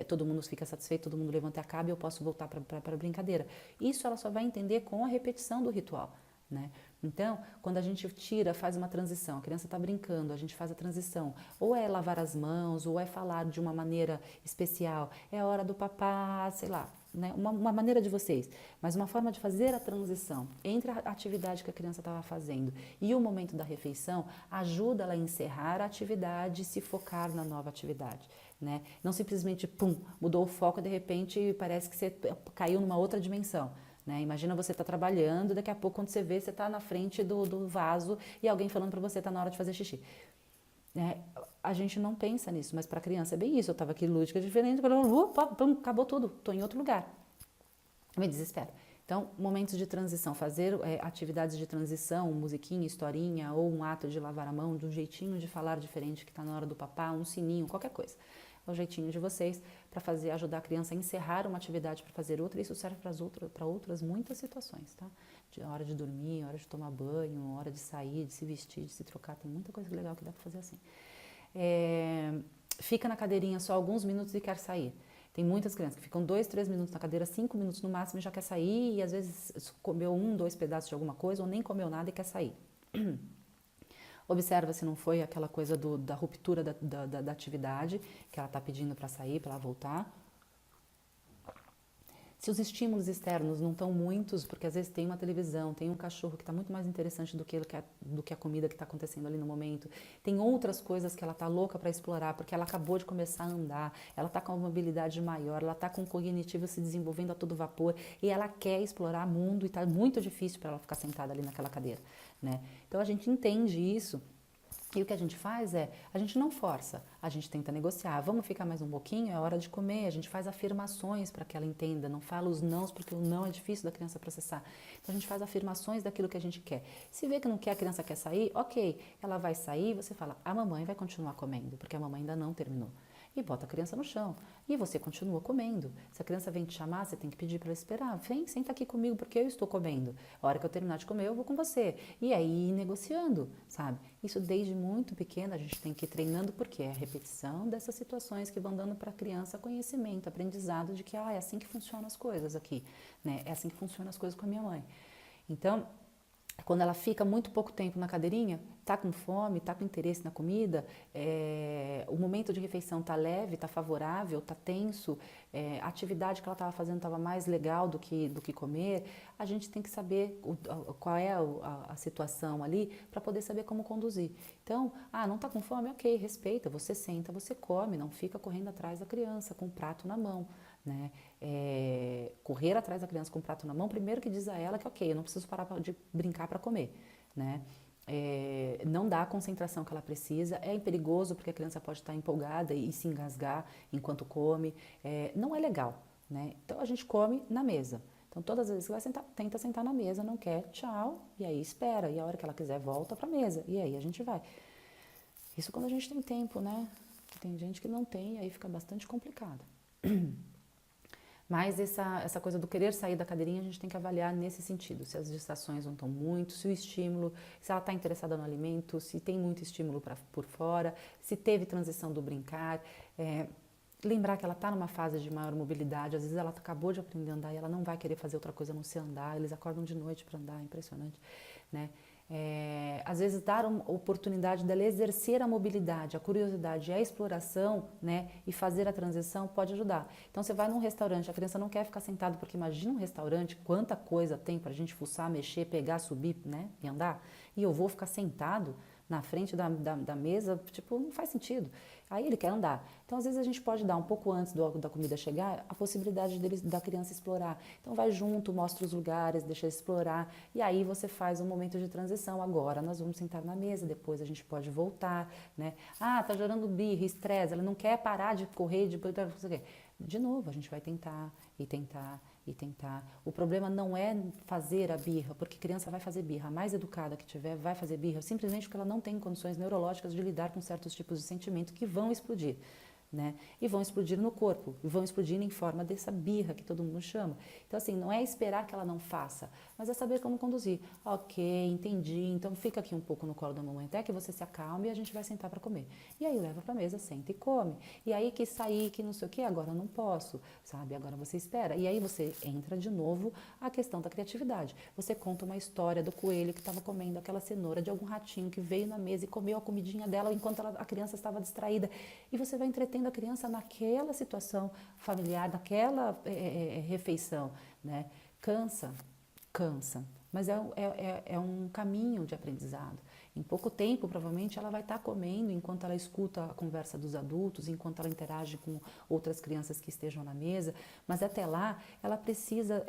Todo mundo fica satisfeito, todo mundo levanta e acaba e eu posso voltar para a brincadeira. Isso ela só vai entender com a repetição do ritual, né? Então, quando a gente tira, faz uma transição, a criança está brincando, a gente faz a transição, ou é lavar as mãos, ou é falar de uma maneira especial, é a hora do papá, sei lá, né? Uma maneira de vocês, mas uma forma de fazer a transição entre a atividade que a criança estava fazendo e o momento da refeição ajuda ela a encerrar a atividade e se focar na nova atividade, né? Não simplesmente, pum, mudou o foco e de repente parece que você caiu numa outra dimensão. Né? Imagina você tá trabalhando, daqui a pouco quando você vê, você tá na frente do vaso e alguém falando para você, tá na hora de fazer xixi. A gente não pensa nisso, mas para a criança é bem isso. Eu estava aqui lúdica diferente, acabou tudo, estou em outro lugar. Me desespero. Então, momentos de transição, fazer atividades de transição, musiquinha, historinha, ou um ato de lavar a mão, de um jeitinho de falar diferente que está na hora do papá, um sininho, qualquer coisa. É o jeitinho de vocês para ajudar a criança a encerrar uma atividade para fazer outra. Isso serve para outras muitas situações, tá? Hora de dormir, hora de tomar banho, hora de sair, de se vestir, de se trocar. Tem muita coisa legal que dá para fazer assim. Fica na cadeirinha só alguns minutos e quer sair. Tem muitas crianças que ficam 2, 3 minutos na cadeira, 5 minutos no máximo e já quer sair e às vezes comeu 1, 2 pedaços de alguma coisa ou nem comeu nada e quer sair. Observa se não foi aquela coisa da ruptura da atividade que ela está pedindo para sair, para ela voltar. Se os estímulos externos não estão muitos, porque às vezes tem uma televisão, tem um cachorro que está muito mais interessante do que a comida que está acontecendo ali no momento. Tem outras coisas que ela está louca para explorar, porque ela acabou de começar a andar, ela está com uma mobilidade maior, ela está com o cognitivo se desenvolvendo a todo vapor e ela quer explorar o mundo e está muito difícil para ela ficar sentada ali naquela cadeira, né? Então a gente entende isso E o que a gente faz é, a gente não força, a gente tenta negociar. Vamos ficar mais um pouquinho, é hora de comer. A gente faz afirmações para que ela entenda, não fala os nãos, porque o não é difícil da criança processar. Então a gente faz afirmações daquilo que a gente quer. Se vê que não quer, a criança quer sair, ok, ela vai sair, você fala, a mamãe vai continuar comendo, porque a mamãe ainda não terminou. E bota a criança no chão. E você continua comendo. Se a criança vem te chamar, você tem que pedir para ela esperar. Vem, senta aqui comigo porque eu estou comendo. A hora que eu terminar de comer, eu vou com você. E aí, ir negociando, sabe? Isso desde muito pequena a gente tem que ir treinando, porque é a repetição dessas situações que vão dando para a criança conhecimento, aprendizado de que é assim que funcionam as coisas aqui, né? É assim que funcionam as coisas com a minha mãe. Então, quando ela fica muito pouco tempo na cadeirinha, tá com fome, tá com interesse na comida, o momento de refeição tá leve, tá favorável, tá tenso, a atividade que ela estava fazendo estava mais legal do que comer, a gente tem que saber qual é a situação ali para poder saber como conduzir. Então, não tá com fome? Ok, respeita, você senta, você come, não fica correndo atrás da criança com o prato na mão. Né? Correr atrás da criança com o prato na mão, primeiro que diz a ela que ok, eu não preciso parar de brincar para comer, né? Não dá a concentração que ela precisa, é perigoso porque a criança pode estar empolgada e se engasgar enquanto come, não é legal, né? Então a gente come na mesa. Então todas as vezes que vai sentar, tenta sentar na mesa, não quer, tchau, e aí espera, e a hora que ela quiser volta para a mesa, e aí a gente vai. Isso quando a gente tem tempo, né? Tem gente que não tem, e aí fica bastante complicado. Mas essa coisa do querer sair da cadeirinha a gente tem que avaliar nesse sentido, se as distrações não estão muito, se o estímulo, se ela está interessada no alimento, se tem muito estímulo por fora, se teve transição do brincar, lembrar que ela está numa fase de maior mobilidade, às vezes ela acabou de aprender a andar e ela não vai querer fazer outra coisa a não ser andar, eles acordam de noite para andar, é impressionante, né? Às vezes dar uma oportunidade dela exercer a mobilidade, a curiosidade e a exploração, né, e fazer a transição pode ajudar. Então você vai num restaurante, a criança não quer ficar sentada, porque imagina um restaurante, quanta coisa tem pra gente fuçar, mexer, pegar, subir, né, e andar, e eu vou ficar sentado na frente da mesa, tipo, não faz sentido. Aí ele quer andar. Então, às vezes, a gente pode dar um pouco antes da comida chegar a possibilidade da criança explorar. Então, vai junto, mostra os lugares, deixa ele explorar. E aí você faz um momento de transição. Agora nós vamos sentar na mesa, depois a gente pode voltar, né? Tá gerando birra, estresse, ela não quer parar de correr, de novo, a gente vai tentar e tentar e tentar. O problema não é fazer a birra, porque criança vai fazer birra. A mais educada que tiver vai fazer birra, simplesmente porque ela não tem condições neurológicas de lidar com certos tipos de sentimento que vão explodir. Né? E vão explodir no corpo, e vão explodir em forma dessa birra que todo mundo chama. Então, assim, não é esperar que ela não faça, mas é saber como conduzir. Ok, entendi, então fica aqui um pouco no colo da mamãe até que você se acalme e a gente vai sentar para comer. E aí leva para a mesa, senta e come. E aí que sair, que não sei o que, agora eu não posso, sabe? Agora você espera. E aí você entra de novo a questão da criatividade. Você conta uma história do coelho que estava comendo aquela cenoura de algum ratinho que veio na mesa e comeu a comidinha dela enquanto a criança estava distraída. E você vai entretendo a criança naquela situação familiar, naquela refeição, né? Cansa, mas é um caminho de aprendizado. Em pouco tempo, provavelmente, ela vai estar comendo enquanto ela escuta a conversa dos adultos, enquanto ela interage com outras crianças que estejam na mesa, mas até lá ela precisa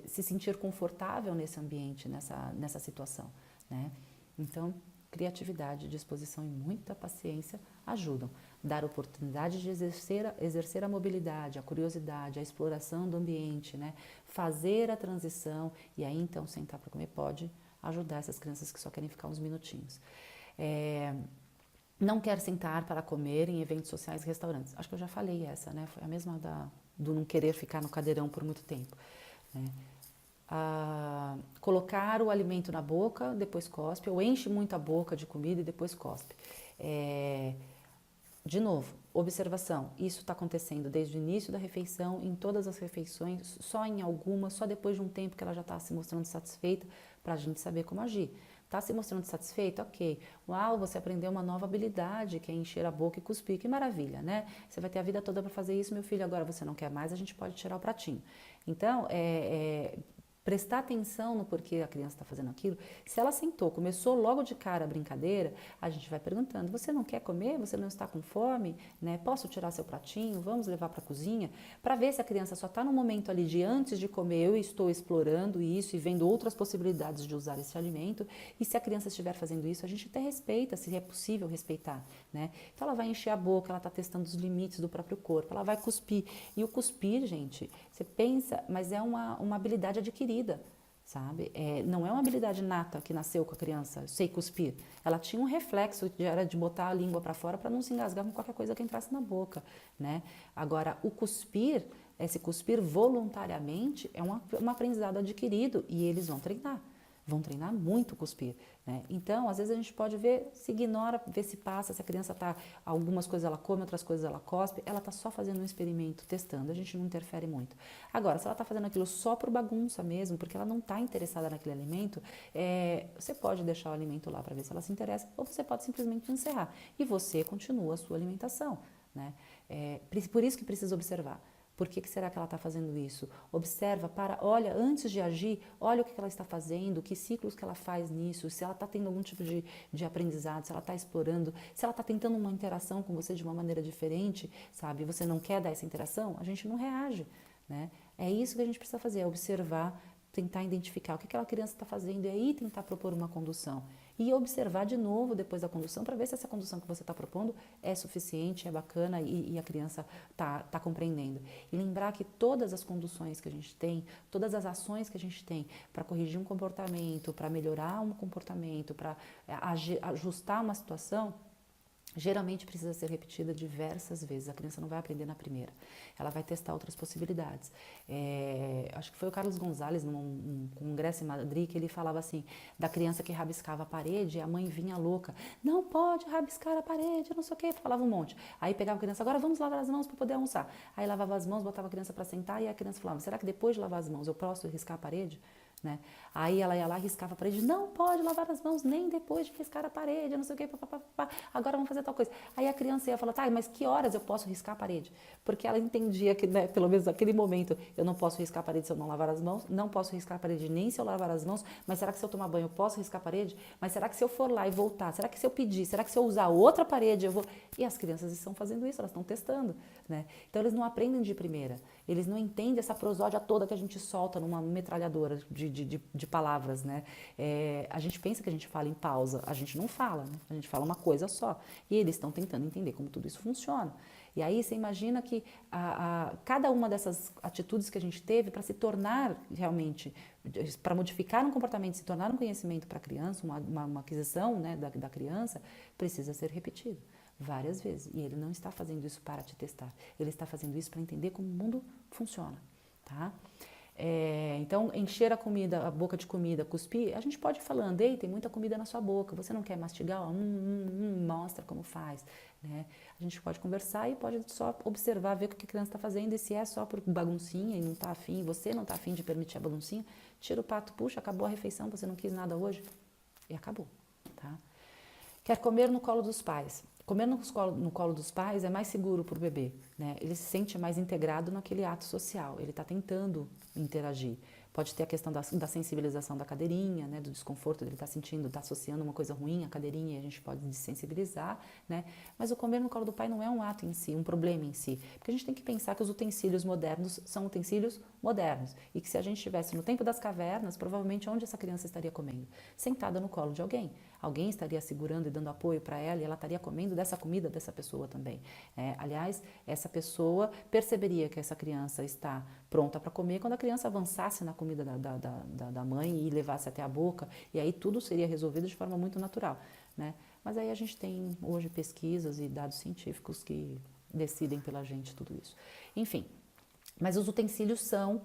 se sentir confortável nesse ambiente, nessa situação, né? Então, criatividade, disposição e muita paciência ajudam. Dar oportunidade de exercer a mobilidade, a curiosidade, a exploração do ambiente, né? Fazer a transição e aí então sentar para comer pode ajudar essas crianças que só querem ficar uns minutinhos. Não quer sentar para comer em eventos sociais e restaurantes. Acho que eu já falei essa, né? Foi a mesma do não querer ficar no cadeirão por muito tempo, né? Colocar o alimento na boca, depois cospe, ou enche muito a boca de comida e depois cospe. De novo, observação, isso está acontecendo desde o início da refeição, em todas as refeições, só em algumas, só depois de um tempo que ela já está se mostrando satisfeita, para a gente saber como agir. Está se mostrando satisfeito? Ok. Uau, você aprendeu uma nova habilidade, que é encher a boca e cuspir, que maravilha, né? Você vai ter a vida toda para fazer isso, meu filho, agora você não quer mais, a gente pode tirar o pratinho. Então, prestar atenção no porquê a criança está fazendo aquilo. Se ela sentou, começou logo de cara a brincadeira, a gente vai perguntando, você não quer comer? Você não está com fome? Né? Posso tirar seu pratinho? Vamos levar para a cozinha? Para ver se a criança só está no momento ali de antes de comer, eu estou explorando isso e vendo outras possibilidades de usar esse alimento. E se a criança estiver fazendo isso, a gente até respeita, se é possível respeitar. Né? Então ela vai encher a boca, ela está testando os limites do próprio corpo, ela vai cuspir. E o cuspir, gente, você pensa, mas é uma habilidade adquirida, sabe? Não é uma habilidade nata que nasceu com a criança, eu sei cuspir. Ela tinha um reflexo que era de botar a língua para fora para não se engasgar com qualquer coisa que entrasse na boca, né? Agora, o cuspir, esse cuspir voluntariamente é um aprendizado adquirido e eles vão treinar muito cuspir, né? Então, às vezes a gente pode ver, se ignora, ver se passa, se a criança tá, algumas coisas ela come, outras coisas ela cospe, ela tá só fazendo um experimento, testando, a gente não interfere muito. Agora, se ela tá fazendo aquilo só por bagunça mesmo, porque ela não tá interessada naquele alimento, você pode deixar o alimento lá para ver se ela se interessa, ou você pode simplesmente encerrar, e você continua a sua alimentação, né? Por isso que precisa observar. Por que será que ela está fazendo isso? Observa, olha, antes de agir, olha o que ela está fazendo, que ciclos que ela faz nisso, se ela está tendo algum tipo de aprendizado, se ela está explorando, se ela está tentando uma interação com você de uma maneira diferente, sabe? Você não quer dar essa interação, a gente não reage, né? É isso que a gente precisa fazer, é observar, tentar identificar o que aquela criança está fazendo e aí tentar propor uma condução. E observar de novo depois da condução para ver se essa condução que você está propondo é suficiente, é bacana e a criança está compreendendo. E lembrar que todas as conduções que a gente tem, todas as ações que a gente tem para corrigir um comportamento, para melhorar um comportamento, para ajustar uma situação, geralmente precisa ser repetida diversas vezes. A criança não vai aprender na primeira. Ela vai testar outras possibilidades. Acho que foi o Carlos Gonzalez, num congresso em Madrid, que ele falava assim, da criança que rabiscava a parede, e a mãe vinha louca. Não pode rabiscar a parede, não sei o quê. Falava um monte. Aí pegava a criança, agora vamos lavar as mãos para poder almoçar. Aí lavava as mãos, botava a criança para sentar, e a criança falava, será que depois de lavar as mãos eu posso riscar a parede? Né? Aí ela ia lá, riscava a parede, não pode lavar as mãos nem depois de riscar a parede, não sei o que, agora vamos fazer tal coisa. Aí a criança ia falar, tá, mas que horas eu posso riscar a parede? Porque ela entendia que, né, pelo menos naquele momento, eu não posso riscar a parede se eu não lavar as mãos, não posso riscar a parede nem se eu lavar as mãos, mas será que se eu tomar banho eu posso riscar a parede? Mas será que se eu for lá e voltar, será que se eu pedir, será que se eu usar outra parede eu vou... E as crianças estão fazendo isso, elas estão testando, né? Então eles não aprendem de primeira, eles não entendem essa prosódia toda que a gente solta numa metralhadora de palavras, né? A gente pensa que a gente fala em pausa, a gente não fala, né? A gente fala uma coisa só. E eles estão tentando entender como tudo isso funciona. E aí você imagina que cada uma dessas atitudes que a gente teve para se tornar realmente, para modificar um comportamento, se tornar um conhecimento para a criança, uma aquisição, né, da criança, precisa ser repetido várias vezes. E ele não está fazendo isso para te testar, ele está fazendo isso para entender como o mundo funciona, tá? Então, encher a boca de comida, cuspir, a gente pode ir falando, ei, tem muita comida na sua boca, você não quer mastigar? Mostra como faz, né? A gente pode conversar e pode só observar, ver o que a criança está fazendo, e se é só por baguncinha e não está afim, você não está afim de permitir a baguncinha, tira o prato, puxa, acabou a refeição, você não quis nada hoje, e acabou, tá? Quer comer no colo dos pais. Comer no colo dos pais é mais seguro para o bebê, né? Ele se sente mais integrado naquele ato social, ele está tentando interagir. Pode ter a questão da sensibilização da cadeirinha, né? Do desconforto dele estar sentindo, está associando uma coisa ruim à cadeirinha, e a gente pode desensibilizar, né? Mas o comer no colo do pai não é um ato em si, um problema em si, porque a gente tem que pensar que os utensílios modernos são utensílios modernos, e que se a gente estivesse no tempo das cavernas, provavelmente onde essa criança estaria comendo? Sentada no colo de alguém. Alguém estaria segurando e dando apoio para ela, e ela estaria comendo dessa comida dessa pessoa também. Aliás, essa pessoa perceberia que essa criança está pronta para comer quando a criança avançasse na comida da mãe e levasse até a boca, e aí tudo seria resolvido de forma muito natural, né? Mas aí a gente tem hoje pesquisas e dados científicos que decidem pela gente tudo isso. Enfim. Mas os utensílios são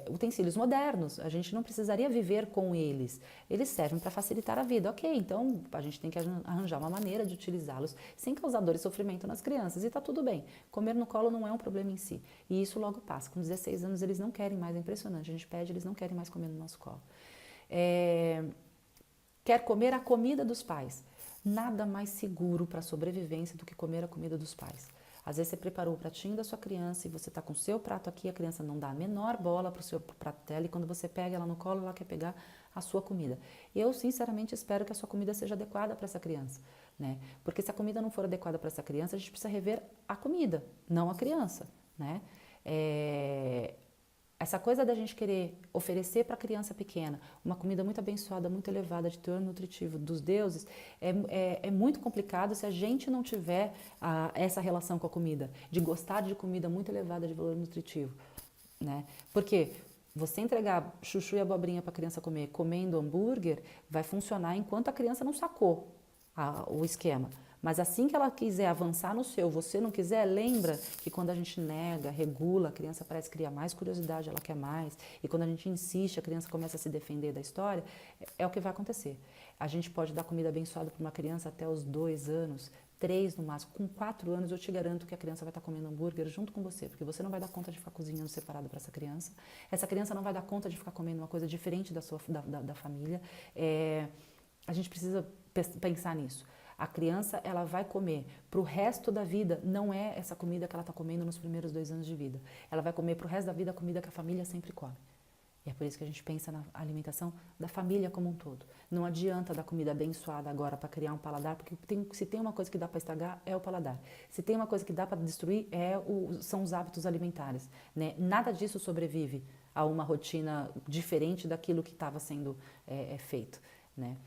utensílios modernos, a gente não precisaria viver com eles. Eles servem para facilitar a vida, ok, então a gente tem que arranjar uma maneira de utilizá-los sem causar dor e sofrimento nas crianças, e está tudo bem. Comer no colo não é um problema em si, e isso logo passa. Com 16 anos eles não querem mais, é impressionante, a gente pede, eles não querem mais comer no nosso colo. Quer comer a comida dos pais. Nada mais seguro para a sobrevivência do que comer a comida dos pais. Às vezes você preparou o pratinho da sua criança e você está com o seu prato aqui, a criança não dá a menor bola para o seu prato dela e quando você pega ela no colo, ela quer pegar a sua comida. Eu, sinceramente, espero que a sua comida seja adequada para essa criança, né? Porque se a comida não for adequada para essa criança, a gente precisa rever a comida, não a criança, né? Essa coisa da gente querer oferecer para a criança pequena uma comida muito abençoada, muito elevada, de teor nutritivo dos deuses, é muito complicado se a gente não tiver essa relação com a comida, de gostar de comida muito elevada de valor nutritivo, né? Porque você entregar chuchu e abobrinha para a criança comer comendo hambúrguer vai funcionar enquanto a criança não sacou o esquema. Mas assim que ela quiser avançar no seu, você não quiser, lembra que quando a gente nega, regula, a criança parece criar mais curiosidade, ela quer mais. E quando a gente insiste, a criança começa a se defender da história, é o que vai acontecer. A gente pode dar comida abençoada para uma criança até os 2 anos, 3 no máximo. Com 4 anos eu te garanto que a criança vai estar comendo hambúrguer junto com você, porque você não vai dar conta de ficar cozinhando separado para essa criança. Essa criança não vai dar conta de ficar comendo uma coisa diferente da família. A gente precisa pensar nisso. A criança, ela vai comer para o resto da vida, não é essa comida que ela está comendo nos primeiros 2 anos de vida. Ela vai comer para o resto da vida a comida que a família sempre come. E é por isso que a gente pensa na alimentação da família como um todo. Não adianta dar comida abençoada agora para criar um paladar, porque se tem uma coisa que dá para estragar, é o paladar. Se tem uma coisa que dá para destruir, são os hábitos alimentares, né? Nada disso sobrevive a uma rotina diferente daquilo que estava sendo feito, né?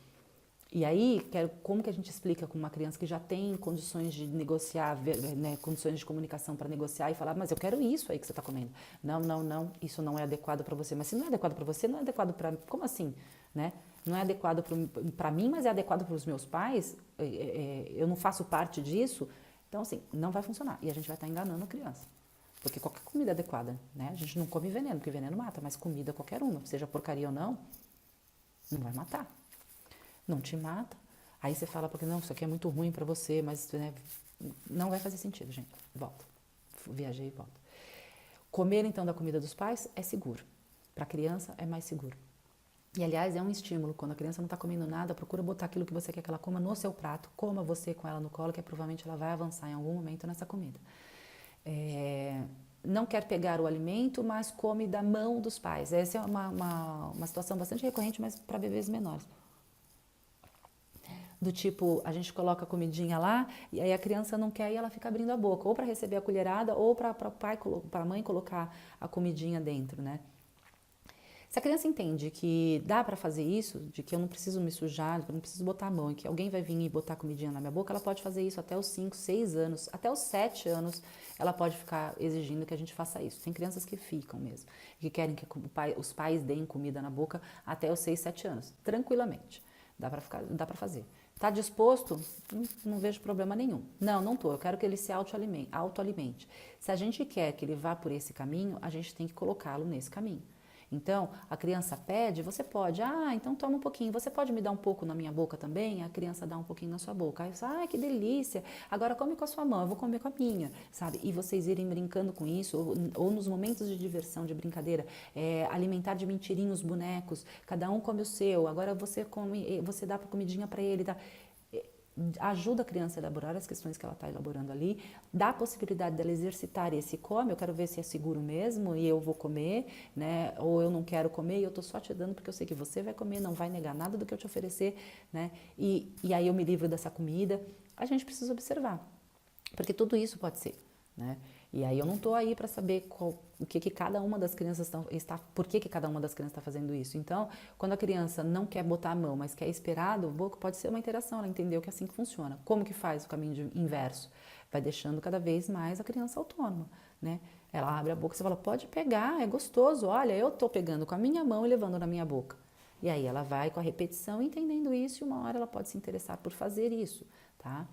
E aí, como que a gente explica com uma criança que já tem condições de negociar, né, condições de comunicação para negociar e falar, mas eu quero isso aí que você está comendo. Não, isso não é adequado para você. Mas se não é adequado para você, não é adequado para mim. Como assim? Né? Não é adequado para mim, mas é adequado para os meus pais? Eu não faço parte disso? Então, assim, não vai funcionar. E a gente vai estar enganando a criança. Porque qualquer comida é adequada, né? A gente não come veneno, porque veneno mata, mas comida qualquer uma, seja porcaria ou não vai matar. Não te mata. Aí você fala, porque não, isso aqui é muito ruim para você, mas né, não vai fazer sentido, gente. Volta. Viajei e volto. Comer, então, da comida dos pais é seguro. Para a criança é mais seguro. E, aliás, é um estímulo. Quando a criança não está comendo nada, procura botar aquilo que você quer que ela coma no seu prato. Coma você com ela no colo, que provavelmente ela vai avançar em algum momento nessa comida. Não quer pegar o alimento, mas come da mão dos pais. Essa é uma situação bastante recorrente, mas para bebês menores. Do tipo, a gente coloca a comidinha lá e aí a criança não quer e ela fica abrindo a boca, ou para receber a colherada ou para a mãe colocar a comidinha dentro, né? Se a criança entende que dá para fazer isso, de que eu não preciso me sujar, que eu não preciso botar a mão e que alguém vai vir e botar a comidinha na minha boca, ela pode fazer isso até os 5, 6 anos, até os 7 anos ela pode ficar exigindo que a gente faça isso. Tem crianças que ficam mesmo, que querem que os pais deem comida na boca até os 6, 7 anos, tranquilamente. Dá para fazer. Está disposto? Não vejo problema nenhum. Não estou. Eu quero que ele se autoalimente. Se a gente quer que ele vá por esse caminho, a gente tem que colocá-lo nesse caminho. Então, a criança pede, você pode, então toma um pouquinho, você pode me dar um pouco na minha boca também? A criança dá um pouquinho na sua boca. Aí você, que delícia, agora come com a sua mão, eu vou comer com a minha, sabe? E vocês irem brincando com isso, ou nos momentos de diversão, de brincadeira, alimentar de mentirinho os bonecos, cada um come o seu, agora você dá a comidinha para ele, tá? Ajuda a criança a elaborar as questões que ela está elaborando ali, dá a possibilidade dela exercitar esse come, eu quero ver se é seguro mesmo e eu vou comer, né? Ou eu não quero comer e eu estou só te dando porque eu sei que você vai comer, não vai negar nada do que eu te oferecer, né? E aí eu me livro dessa comida. A gente precisa observar, porque tudo isso pode ser, né? E aí eu não estou aí para saber o que cada uma das crianças por que cada uma das crianças está fazendo isso. Então, quando a criança não quer botar a mão, mas quer esperar do boca, pode ser uma interação, ela entendeu que é assim que funciona. Como que faz o caminho inverso? Vai deixando cada vez mais a criança autônoma, né? Ela abre a boca e você fala, pode pegar, é gostoso, olha, eu estou pegando com a minha mão e levando na minha boca. E aí ela vai com a repetição entendendo isso e uma hora ela pode se interessar por fazer isso, tá?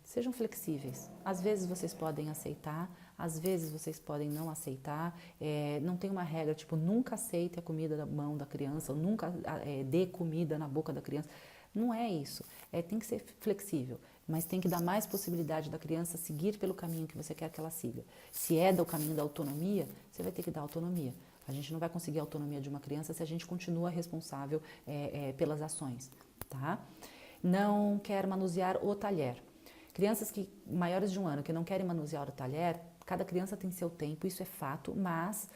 Sejam flexíveis. Às vezes vocês podem aceitar, às vezes vocês podem não aceitar. Não tem uma regra, tipo, nunca aceite a comida da mão da criança, ou nunca dê comida na boca da criança. Não é isso. Tem que ser flexível, mas tem que dar mais possibilidade da criança seguir pelo caminho que você quer que ela siga. Se é do caminho da autonomia, você vai ter que dar autonomia. A gente não vai conseguir a autonomia de uma criança se a gente continua responsável pelas ações, tá? Não quer manusear o talher. Crianças que maiores de 1 ano que não querem manusear o talher, cada criança tem seu tempo, isso é fato, mas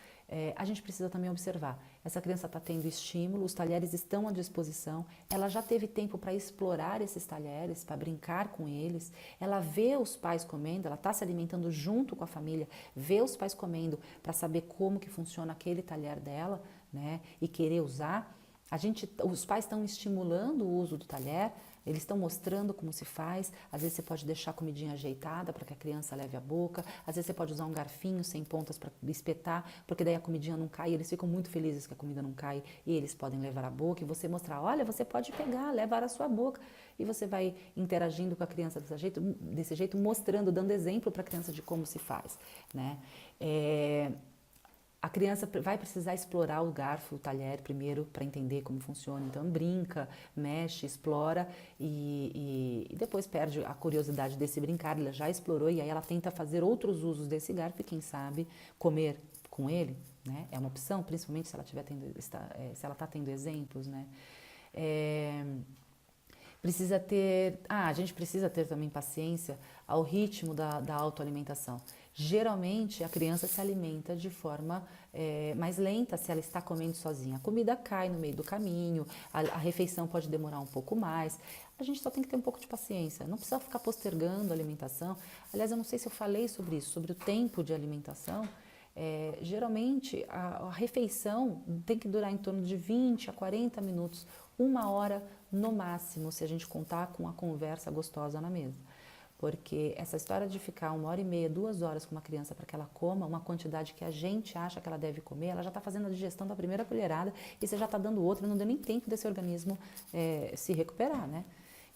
a gente precisa também observar. Essa criança está tendo estímulo, os talheres estão à disposição, ela já teve tempo para explorar esses talheres, para brincar com eles, ela vê os pais comendo, ela está se alimentando junto com a família, vê os pais comendo para saber como que funciona aquele talher dela, né, e querer usar. Os pais estão estimulando o uso do talher, eles estão mostrando como se faz. Às vezes você pode deixar a comidinha ajeitada para que a criança leve à boca. Às vezes você pode usar um garfinho sem pontas para espetar, porque daí a comidinha não cai. Eles ficam muito felizes que a comida não cai e eles podem levar à boca. E você mostrar, olha, você pode pegar, levar à sua boca. E você vai interagindo com a criança desse jeito, mostrando, dando exemplo para a criança de como se faz, né? A criança vai precisar explorar o garfo, o talher primeiro para entender como funciona. Então brinca, mexe, explora e depois perde a curiosidade desse brincar. Ela já explorou e aí ela tenta fazer outros usos desse garfo e quem sabe comer com ele, né? É uma opção, principalmente se ela está tendo exemplos, né? A gente precisa ter também paciência ao ritmo da autoalimentação. Geralmente a criança se alimenta de forma mais lenta se ela está comendo sozinha. A comida cai no meio do caminho, a refeição pode demorar um pouco mais. A gente só tem que ter um pouco de paciência, não precisa ficar postergando a alimentação. Aliás, eu não sei se eu falei sobre isso, sobre o tempo de alimentação. Geralmente a refeição tem que durar em torno de 20 a 40 minutos, 1 hora no máximo, se a gente contar com a conversa gostosa na mesa. Porque essa história de ficar 1 hora e meia, 2 horas com uma criança para que ela coma uma quantidade que a gente acha que ela deve comer, ela já está fazendo a digestão da primeira colherada e você já está dando outra, não deu nem tempo desse organismo se recuperar, né?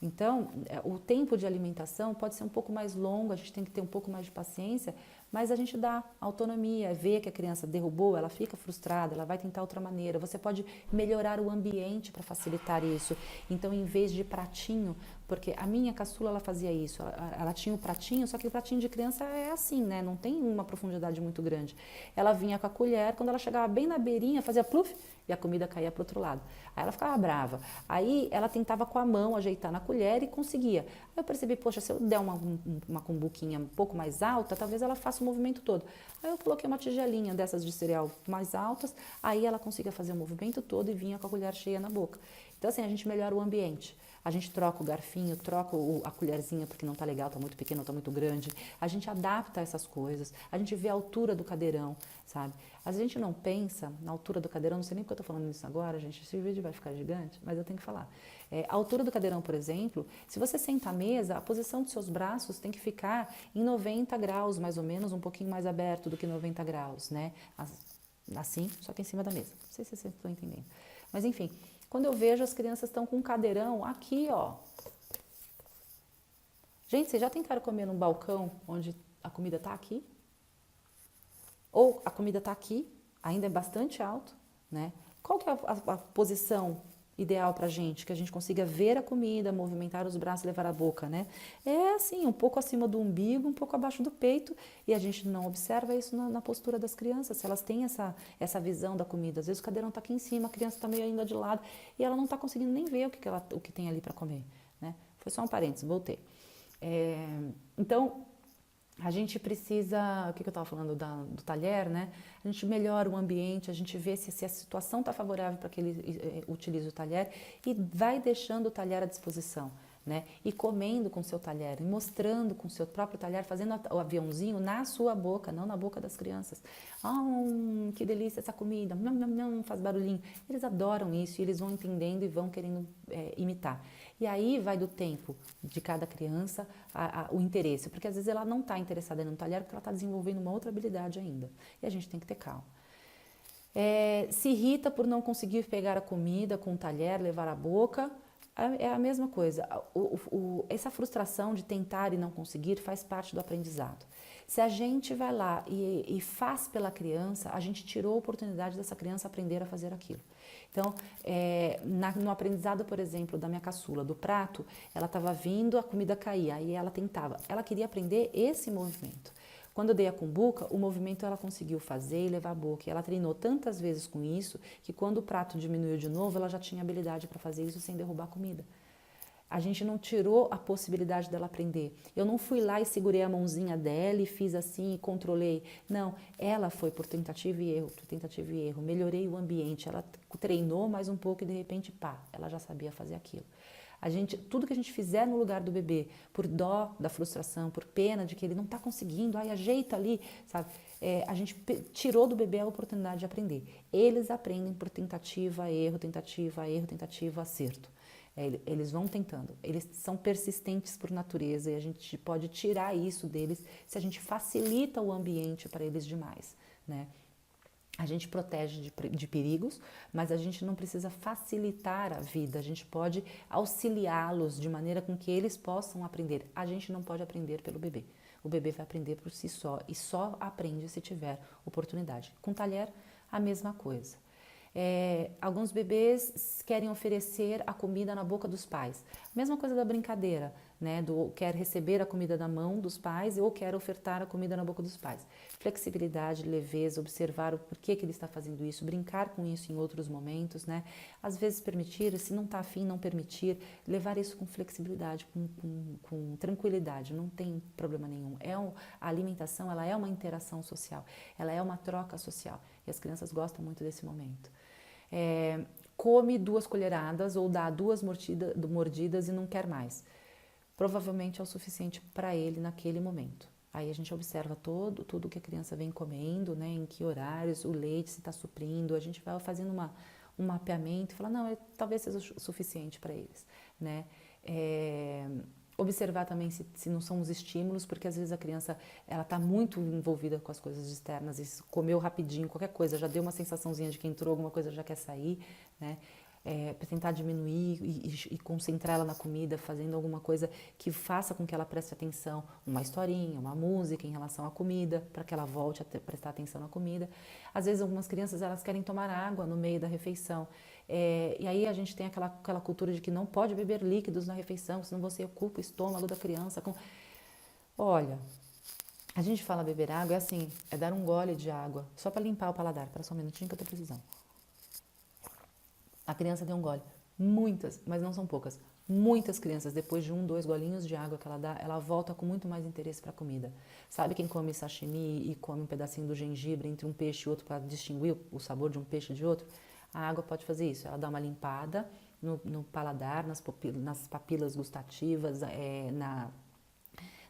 Então, o tempo de alimentação pode ser um pouco mais longo, a gente tem que ter um pouco mais de paciência, mas a gente dá autonomia, vê que a criança derrubou, ela fica frustrada, ela vai tentar outra maneira. Você pode melhorar o ambiente para facilitar isso. Então, em vez de pratinho, porque a minha caçula ela fazia isso, ela tinha o pratinho, só que o pratinho de criança é assim, né? Não tem uma profundidade muito grande. Ela vinha com a colher, quando ela chegava bem na beirinha, fazia pluf, e a comida caía para o outro lado. Aí ela ficava brava. Aí ela tentava com a mão ajeitar na colher e conseguia. Aí eu percebi, poxa, se eu der uma cumbuquinha um pouco mais alta, talvez ela faça o movimento todo. Aí eu coloquei uma tigelinha dessas de cereal mais altas, aí ela conseguia fazer o movimento todo e vinha com a colher cheia na boca. Então assim, a gente melhora o ambiente. A gente troca o garfinho, troca a colherzinha porque não tá legal, tá muito pequeno, tá muito grande. A gente adapta essas coisas, a gente vê a altura do cadeirão, sabe? Às vezes a gente não pensa na altura do cadeirão, não sei nem porque eu tô falando isso agora, gente, esse vídeo vai ficar gigante, mas eu tenho que falar. A altura do cadeirão, por exemplo, se você senta à mesa, a posição dos seus braços tem que ficar em 90 graus, mais ou menos, um pouquinho mais aberto do que 90 graus, né? Assim, só que em cima da mesa. Não sei se vocês estão entendendo. Mas enfim, quando eu vejo as crianças estão com um cadeirão aqui, ó. Gente, vocês já tentaram comer num balcão onde a comida tá aqui? Ou a comida tá aqui, ainda é bastante alto, né? Qual que é a posição ideal pra gente? Que a gente consiga ver a comida, movimentar os braços e levar à boca, né? É assim, um pouco acima do umbigo, um pouco abaixo do peito, e a gente não observa isso na postura das crianças, se elas têm essa visão da comida. Às vezes o cadeirão tá aqui em cima, a criança tá meio ainda de lado, e ela não tá conseguindo nem ver o que tem ali para comer, né? Foi só um parênteses, voltei. Então, a gente precisa, o que eu estava falando do talher, né? A gente melhora o ambiente, a gente vê se a situação está favorável para que ele utilize o talher e vai deixando o talher à disposição, né? E comendo com o seu talher, e mostrando com o seu próprio talher, fazendo o aviãozinho na sua boca, não na boca das crianças. Que delícia essa comida, não faz barulhinho. Eles adoram isso e eles vão entendendo e vão querendo imitar. E aí vai do tempo de cada criança o interesse, porque às vezes ela não está interessada no talher porque ela está desenvolvendo uma outra habilidade ainda. E a gente tem que ter calma. Se irrita por não conseguir pegar a comida com o talher, levar à boca, é a mesma coisa. Essa frustração de tentar e não conseguir faz parte do aprendizado. Se a gente vai lá e faz pela criança, a gente tirou a oportunidade dessa criança aprender a fazer aquilo. Então, no aprendizado, por exemplo, da minha caçula, do prato, ela estava vindo, a comida caía, aí ela tentava. Ela queria aprender esse movimento. Quando eu dei a cumbuca, o movimento ela conseguiu fazer e levar a boca. E ela treinou tantas vezes com isso, que quando o prato diminuiu de novo, ela já tinha habilidade para fazer isso sem derrubar a comida. A gente não tirou a possibilidade dela aprender. Eu não fui lá e segurei a mãozinha dela e fiz assim e controlei. Não, ela foi por tentativa e erro, melhorei o ambiente, ela treinou mais um pouco e de repente, pá, ela já sabia fazer aquilo. Tudo que a gente fizer no lugar do bebê, por dó da frustração, por pena de que ele não está conseguindo, ai, ajeita ali, sabe? A gente tirou do bebê a oportunidade de aprender. Eles aprendem por tentativa, erro, acerto. Eles vão tentando, eles são persistentes por natureza e a gente pode tirar isso deles se a gente facilita o ambiente para eles demais, né? A gente protege de perigos, mas a gente não precisa facilitar a vida, a gente pode auxiliá-los de maneira com que eles possam aprender. A gente não pode aprender pelo bebê. O bebê vai aprender por si só e só aprende se tiver oportunidade. Com talher, a mesma coisa. Alguns bebês querem oferecer a comida na boca dos pais. Mesma coisa da brincadeira, né? Quer receber a comida da mão dos pais ou quer ofertar a comida na boca dos pais. Flexibilidade, leveza, observar o porquê que ele está fazendo isso, brincar com isso em outros momentos, né? Às vezes permitir, se não está afim, não permitir, levar isso com flexibilidade, com tranquilidade, não tem problema nenhum. A alimentação, ela é uma interação social, ela é uma troca social e as crianças gostam muito desse momento. Come 2 colheradas ou dá 2 mordidas e não quer mais. Provavelmente é o suficiente para ele naquele momento. Aí a gente observa tudo que a criança vem comendo, né, em que horários, o leite se está suprindo, a gente vai fazendo um mapeamento e fala, não, talvez seja o suficiente para eles, né? Observar também se não são os estímulos, porque às vezes a criança ela está muito envolvida com as coisas externas e comeu rapidinho, qualquer coisa, já deu uma sensaçãozinha de que entrou alguma coisa, já quer sair, né? Para tentar diminuir e concentrar ela na comida, fazendo alguma coisa que faça com que ela preste atenção, uma historinha, uma música em relação à comida, para que ela volte a prestar atenção na comida. Às vezes algumas crianças elas querem tomar água no meio da refeição, e aí a gente tem aquela cultura de que não pode beber líquidos na refeição, senão você ocupa o estômago da criança. Olha, a gente fala beber água, é assim, é dar um gole de água, só para limpar o paladar. Espera só um minutinho que eu tô precisando. A criança deu um gole. Muitas, mas não são poucas, muitas crianças, depois de 1, 2 golinhos de água que ela dá, ela volta com muito mais interesse para a comida. Sabe quem come sashimi e come um pedacinho do gengibre entre um peixe e outro para distinguir o sabor de um peixe de outro? A água pode fazer isso, ela dá uma limpada no paladar, nas papilas gustativas,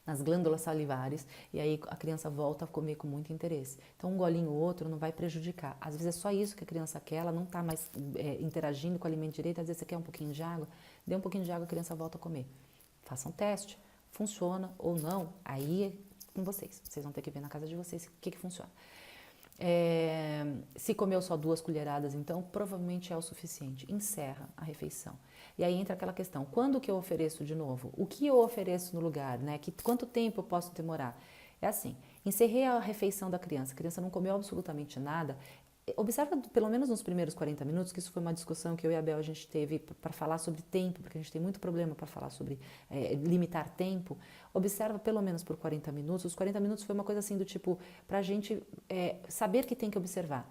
nas glândulas salivares, e aí a criança volta a comer com muito interesse. Então, um golinho ou outro não vai prejudicar. Às vezes é só isso que a criança quer, ela não está mais interagindo com o alimento direito, às vezes você quer um pouquinho de água, dê um pouquinho de água, a criança volta a comer. Faça um teste, funciona ou não, aí é com vocês. Vocês vão ter que ver na casa de vocês o que funciona. Se comeu só 2 colheradas, então provavelmente é o suficiente. Encerra a refeição. E aí entra aquela questão, quando que eu ofereço de novo? O que eu ofereço no lugar, né? Quanto tempo eu posso demorar? É assim, encerrei a refeição da criança, a criança não comeu absolutamente nada. Observa pelo menos nos primeiros 40 minutos, que isso foi uma discussão que eu e a Bel a gente teve para falar sobre tempo, porque a gente tem muito problema para falar sobre limitar tempo. Observa pelo menos por 40 minutos. Os 40 minutos foi uma coisa assim do tipo, para a gente saber que tem que observar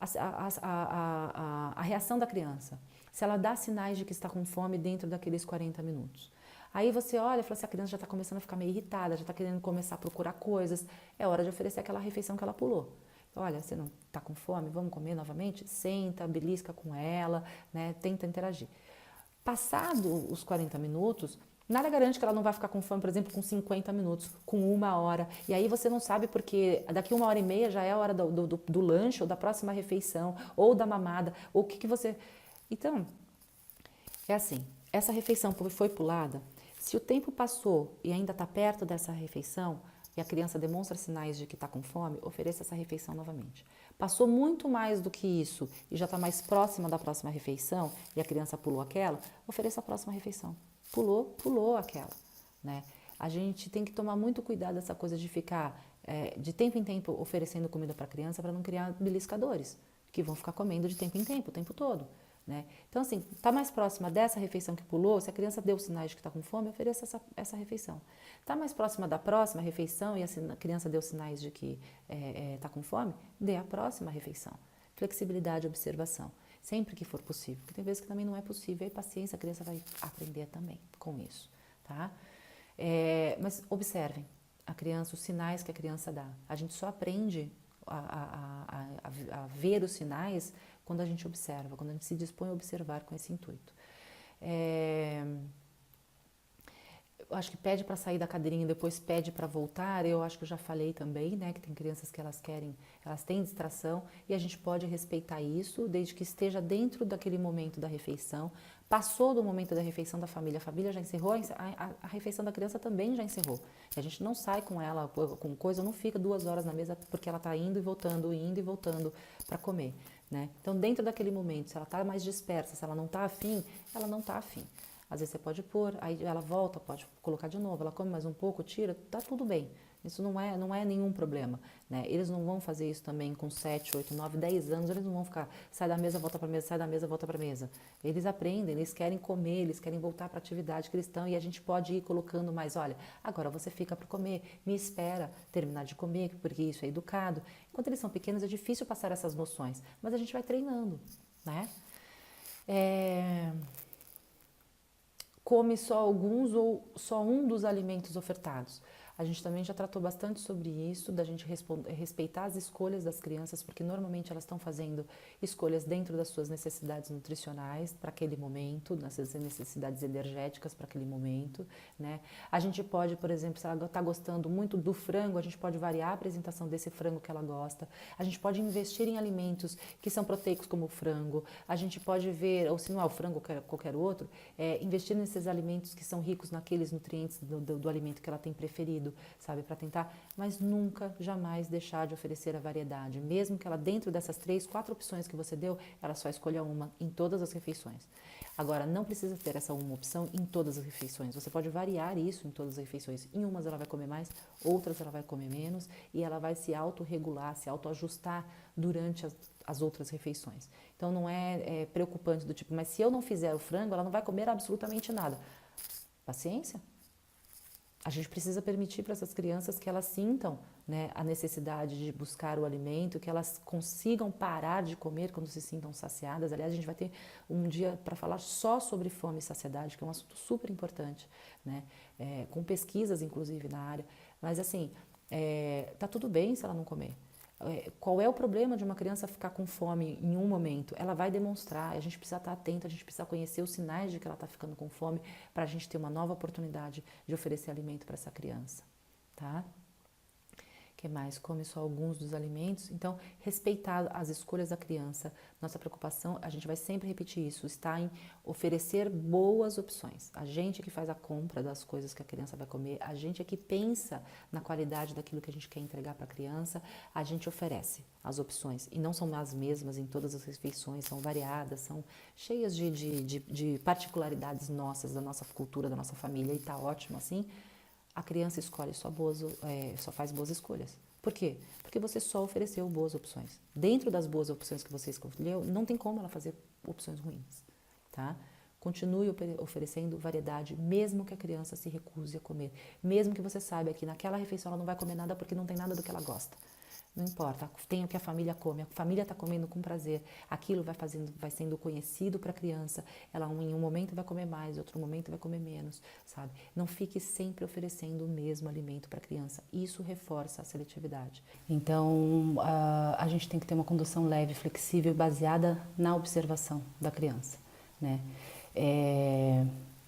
a reação da criança, se ela dá sinais de que está com fome dentro daqueles 40 minutos. Aí você olha e fala assim, a criança já está começando a ficar meio irritada, já está querendo começar a procurar coisas, é hora de oferecer aquela refeição que ela pulou. Olha, você não está com fome? Vamos comer novamente? Senta, belisca com ela, né? Tenta interagir. Passado os 40 minutos, nada garante que ela não vai ficar com fome, por exemplo, com 50 minutos, com 1 hora. E aí você não sabe porque daqui 1h30 já é a hora do lanche, ou da próxima refeição, ou da mamada, ou o que você... Então, é assim, essa refeição foi pulada, se o tempo passou e ainda está perto dessa refeição, e a criança demonstra sinais de que está com fome, ofereça essa refeição novamente. Passou muito mais do que isso e já está mais próxima da próxima refeição e a criança pulou aquela, ofereça a próxima refeição. Pulou aquela, né? A gente tem que tomar muito cuidado dessa coisa de ficar de tempo em tempo oferecendo comida para a criança para não criar beliscadores, que vão ficar comendo de tempo em tempo, o tempo todo. Né? Então, assim, está mais próxima dessa refeição que pulou, se a criança deu sinais de que está com fome, ofereça essa refeição. Está mais próxima da próxima refeição e a criança deu sinais de que está com fome, dê a próxima refeição. Flexibilidade e observação. sempre que for possível, porque tem vezes que também não é possível, aí paciência, a criança vai aprender também com isso, tá? Mas observem a criança, os sinais que a criança dá. A gente só aprende a ver os sinais quando a gente observa, quando a gente se dispõe a observar com esse intuito. Eu acho que pede para sair da cadeirinha e depois pede para voltar, eu acho que eu já falei também, né, que tem crianças que elas têm distração e a gente pode respeitar isso desde que esteja dentro daquele momento da refeição. Passou do momento da refeição da família, a família já encerrou, a refeição da criança também já encerrou. E a gente não sai com ela com coisa, não fica 2 horas na mesa porque ela está indo e voltando para comer, né? Então, dentro daquele momento, se ela está mais dispersa, se ela não está afim, ela não está afim. Às vezes você pode pôr, aí ela volta, pode colocar de novo, ela come mais um pouco, tira, tá tudo bem. Isso não é nenhum problema, né? Eles não vão fazer isso também com 7, 8, 9, 10 anos, eles não vão ficar, sai da mesa, volta para mesa, sai da mesa, volta para mesa. Eles aprendem, eles querem comer, eles querem voltar para a atividade que eles estão e a gente pode ir colocando mais, olha, agora você fica para comer, me espera terminar de comer, porque isso é educado. Enquanto eles são pequenos é difícil passar essas noções, mas a gente vai treinando, né? Come só alguns ou só um dos alimentos ofertados. A gente também já tratou bastante sobre isso, da gente respeitar as escolhas das crianças, porque normalmente elas estão fazendo escolhas dentro das suas necessidades nutricionais para aquele momento, das suas necessidades energéticas para aquele momento, né? A gente pode, por exemplo, se ela está gostando muito do frango, a gente pode variar a apresentação desse frango que ela gosta. A gente pode investir em alimentos que são proteicos como o frango. A gente pode ver, ou se não é o frango, qualquer outro, investir nesses alimentos que são ricos naqueles nutrientes do alimento que ela tem preferido, sabe, para tentar, mas nunca, jamais deixar de oferecer a variedade, mesmo que ela dentro dessas 3, 4 opções que você deu, ela só escolha uma em todas as refeições. Agora, não precisa ter essa uma opção em todas as refeições, você pode variar isso em todas as refeições, em umas ela vai comer mais, outras ela vai comer menos e ela vai se autorregular, se autoajustar durante as outras refeições. Então não é preocupante do tipo, mas se eu não fizer o frango, ela não vai comer absolutamente nada. Paciência. A gente precisa permitir para essas crianças que elas sintam, né, a necessidade de buscar o alimento, que elas consigam parar de comer quando se sintam saciadas. Aliás, a gente vai ter um dia para falar só sobre fome e saciedade, que é um assunto super importante, né, com pesquisas, inclusive, na área. Mas, assim, tá tudo bem se ela não comer. Qual é o problema de uma criança ficar com fome em um momento? Ela vai demonstrar, a gente precisa estar atento, a gente precisa conhecer os sinais de que ela está ficando com fome para a gente ter uma nova oportunidade de oferecer alimento para essa criança, tá? O que mais? Come só alguns dos alimentos. Então, respeitar as escolhas da criança. Nossa preocupação, a gente vai sempre repetir isso, está em oferecer boas opções. A gente que faz a compra das coisas que a criança vai comer, a gente é que pensa na qualidade daquilo que a gente quer entregar para a criança, a gente oferece as opções. E não são as mesmas em todas as refeições, são variadas, são cheias de particularidades nossas, da nossa cultura, da nossa família, e está ótimo assim. A criança escolhe só faz boas escolhas. Por quê? Porque você só ofereceu boas opções. Dentro das boas opções que você escolheu, não tem como ela fazer opções ruins, tá? Continue oferecendo variedade, mesmo que a criança se recuse a comer. Mesmo que você saiba que naquela refeição ela não vai comer nada porque não tem nada do que ela gosta. Não importa, tem o que a família come, a família está comendo com prazer, aquilo vai sendo conhecido para a criança, ela em um momento vai comer mais, em outro momento vai comer menos, sabe? Não fique sempre oferecendo o mesmo alimento para a criança, isso reforça a seletividade. Então, a gente tem que ter uma condução leve, flexível, baseada na observação da criança, né?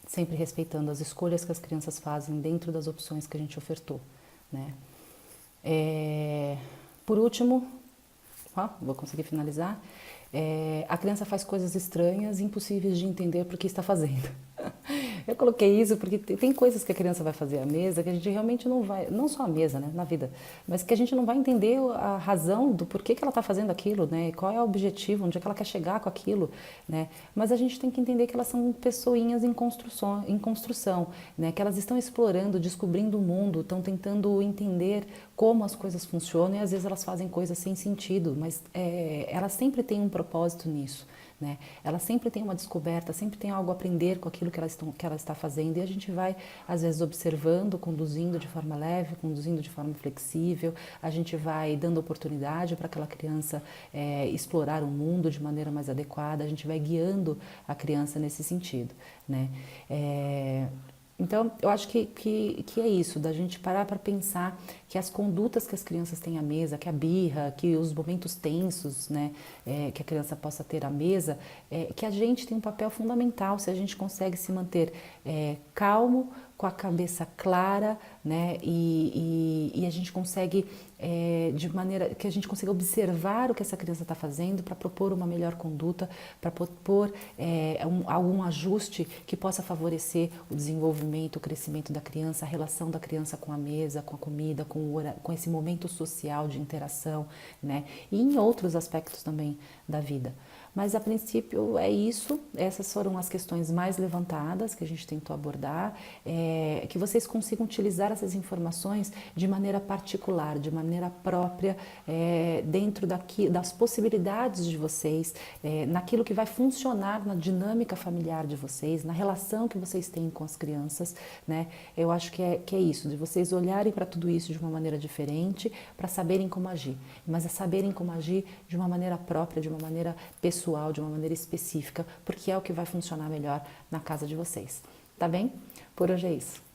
Sempre respeitando as escolhas que as crianças fazem dentro das opções que a gente ofertou, né? Por último, vou conseguir finalizar, a criança faz coisas estranhas, impossíveis de entender por que está fazendo. Eu coloquei isso porque tem coisas que a criança vai fazer à mesa que a gente realmente não vai, não só à mesa, né, na vida, mas que a gente não vai entender a razão do porquê que ela está fazendo aquilo, né, qual é o objetivo, onde é que ela quer chegar com aquilo, né, mas a gente tem que entender que elas são pessoinhas em construção, né, que elas estão explorando, descobrindo o mundo, estão tentando entender como as coisas funcionam e às vezes elas fazem coisas sem sentido, mas elas sempre têm um propósito nisso. né? Ela sempre tem uma descoberta, sempre tem algo a aprender com aquilo que ela está fazendo, e a gente vai, às vezes, observando, conduzindo de forma leve, conduzindo de forma flexível, a gente vai dando oportunidade para aquela criança explorar o mundo de maneira mais adequada, a gente vai guiando a criança nesse sentido, né? Então, eu acho que é isso, da gente parar para pensar que as condutas que as crianças têm à mesa, que a birra, que os momentos tensos, né, que a criança possa ter à mesa, que a gente tem um papel fundamental se a gente consegue se manter calmo, com a cabeça clara, né, e a gente consegue, de maneira que a gente consiga observar o que essa criança está fazendo para propor uma melhor conduta, para propor algum ajuste que possa favorecer o desenvolvimento, o crescimento da criança, a relação da criança com a mesa, com a comida, com esse momento social de interação, né, e em outros aspectos também da vida. Mas a princípio é isso, essas foram as questões mais levantadas que a gente tentou abordar, que vocês consigam utilizar essas informações de maneira particular, de maneira própria, dentro das possibilidades de vocês, naquilo que vai funcionar na dinâmica familiar de vocês, na relação que vocês têm com as crianças, né? Eu acho que é isso, de vocês olharem para tudo isso de uma maneira diferente, para saberem como agir, mas é saberem como agir de uma maneira própria, de uma maneira pessoal, de uma maneira específica, porque é o que vai funcionar melhor na casa de vocês. Tá bem? Por hoje é isso.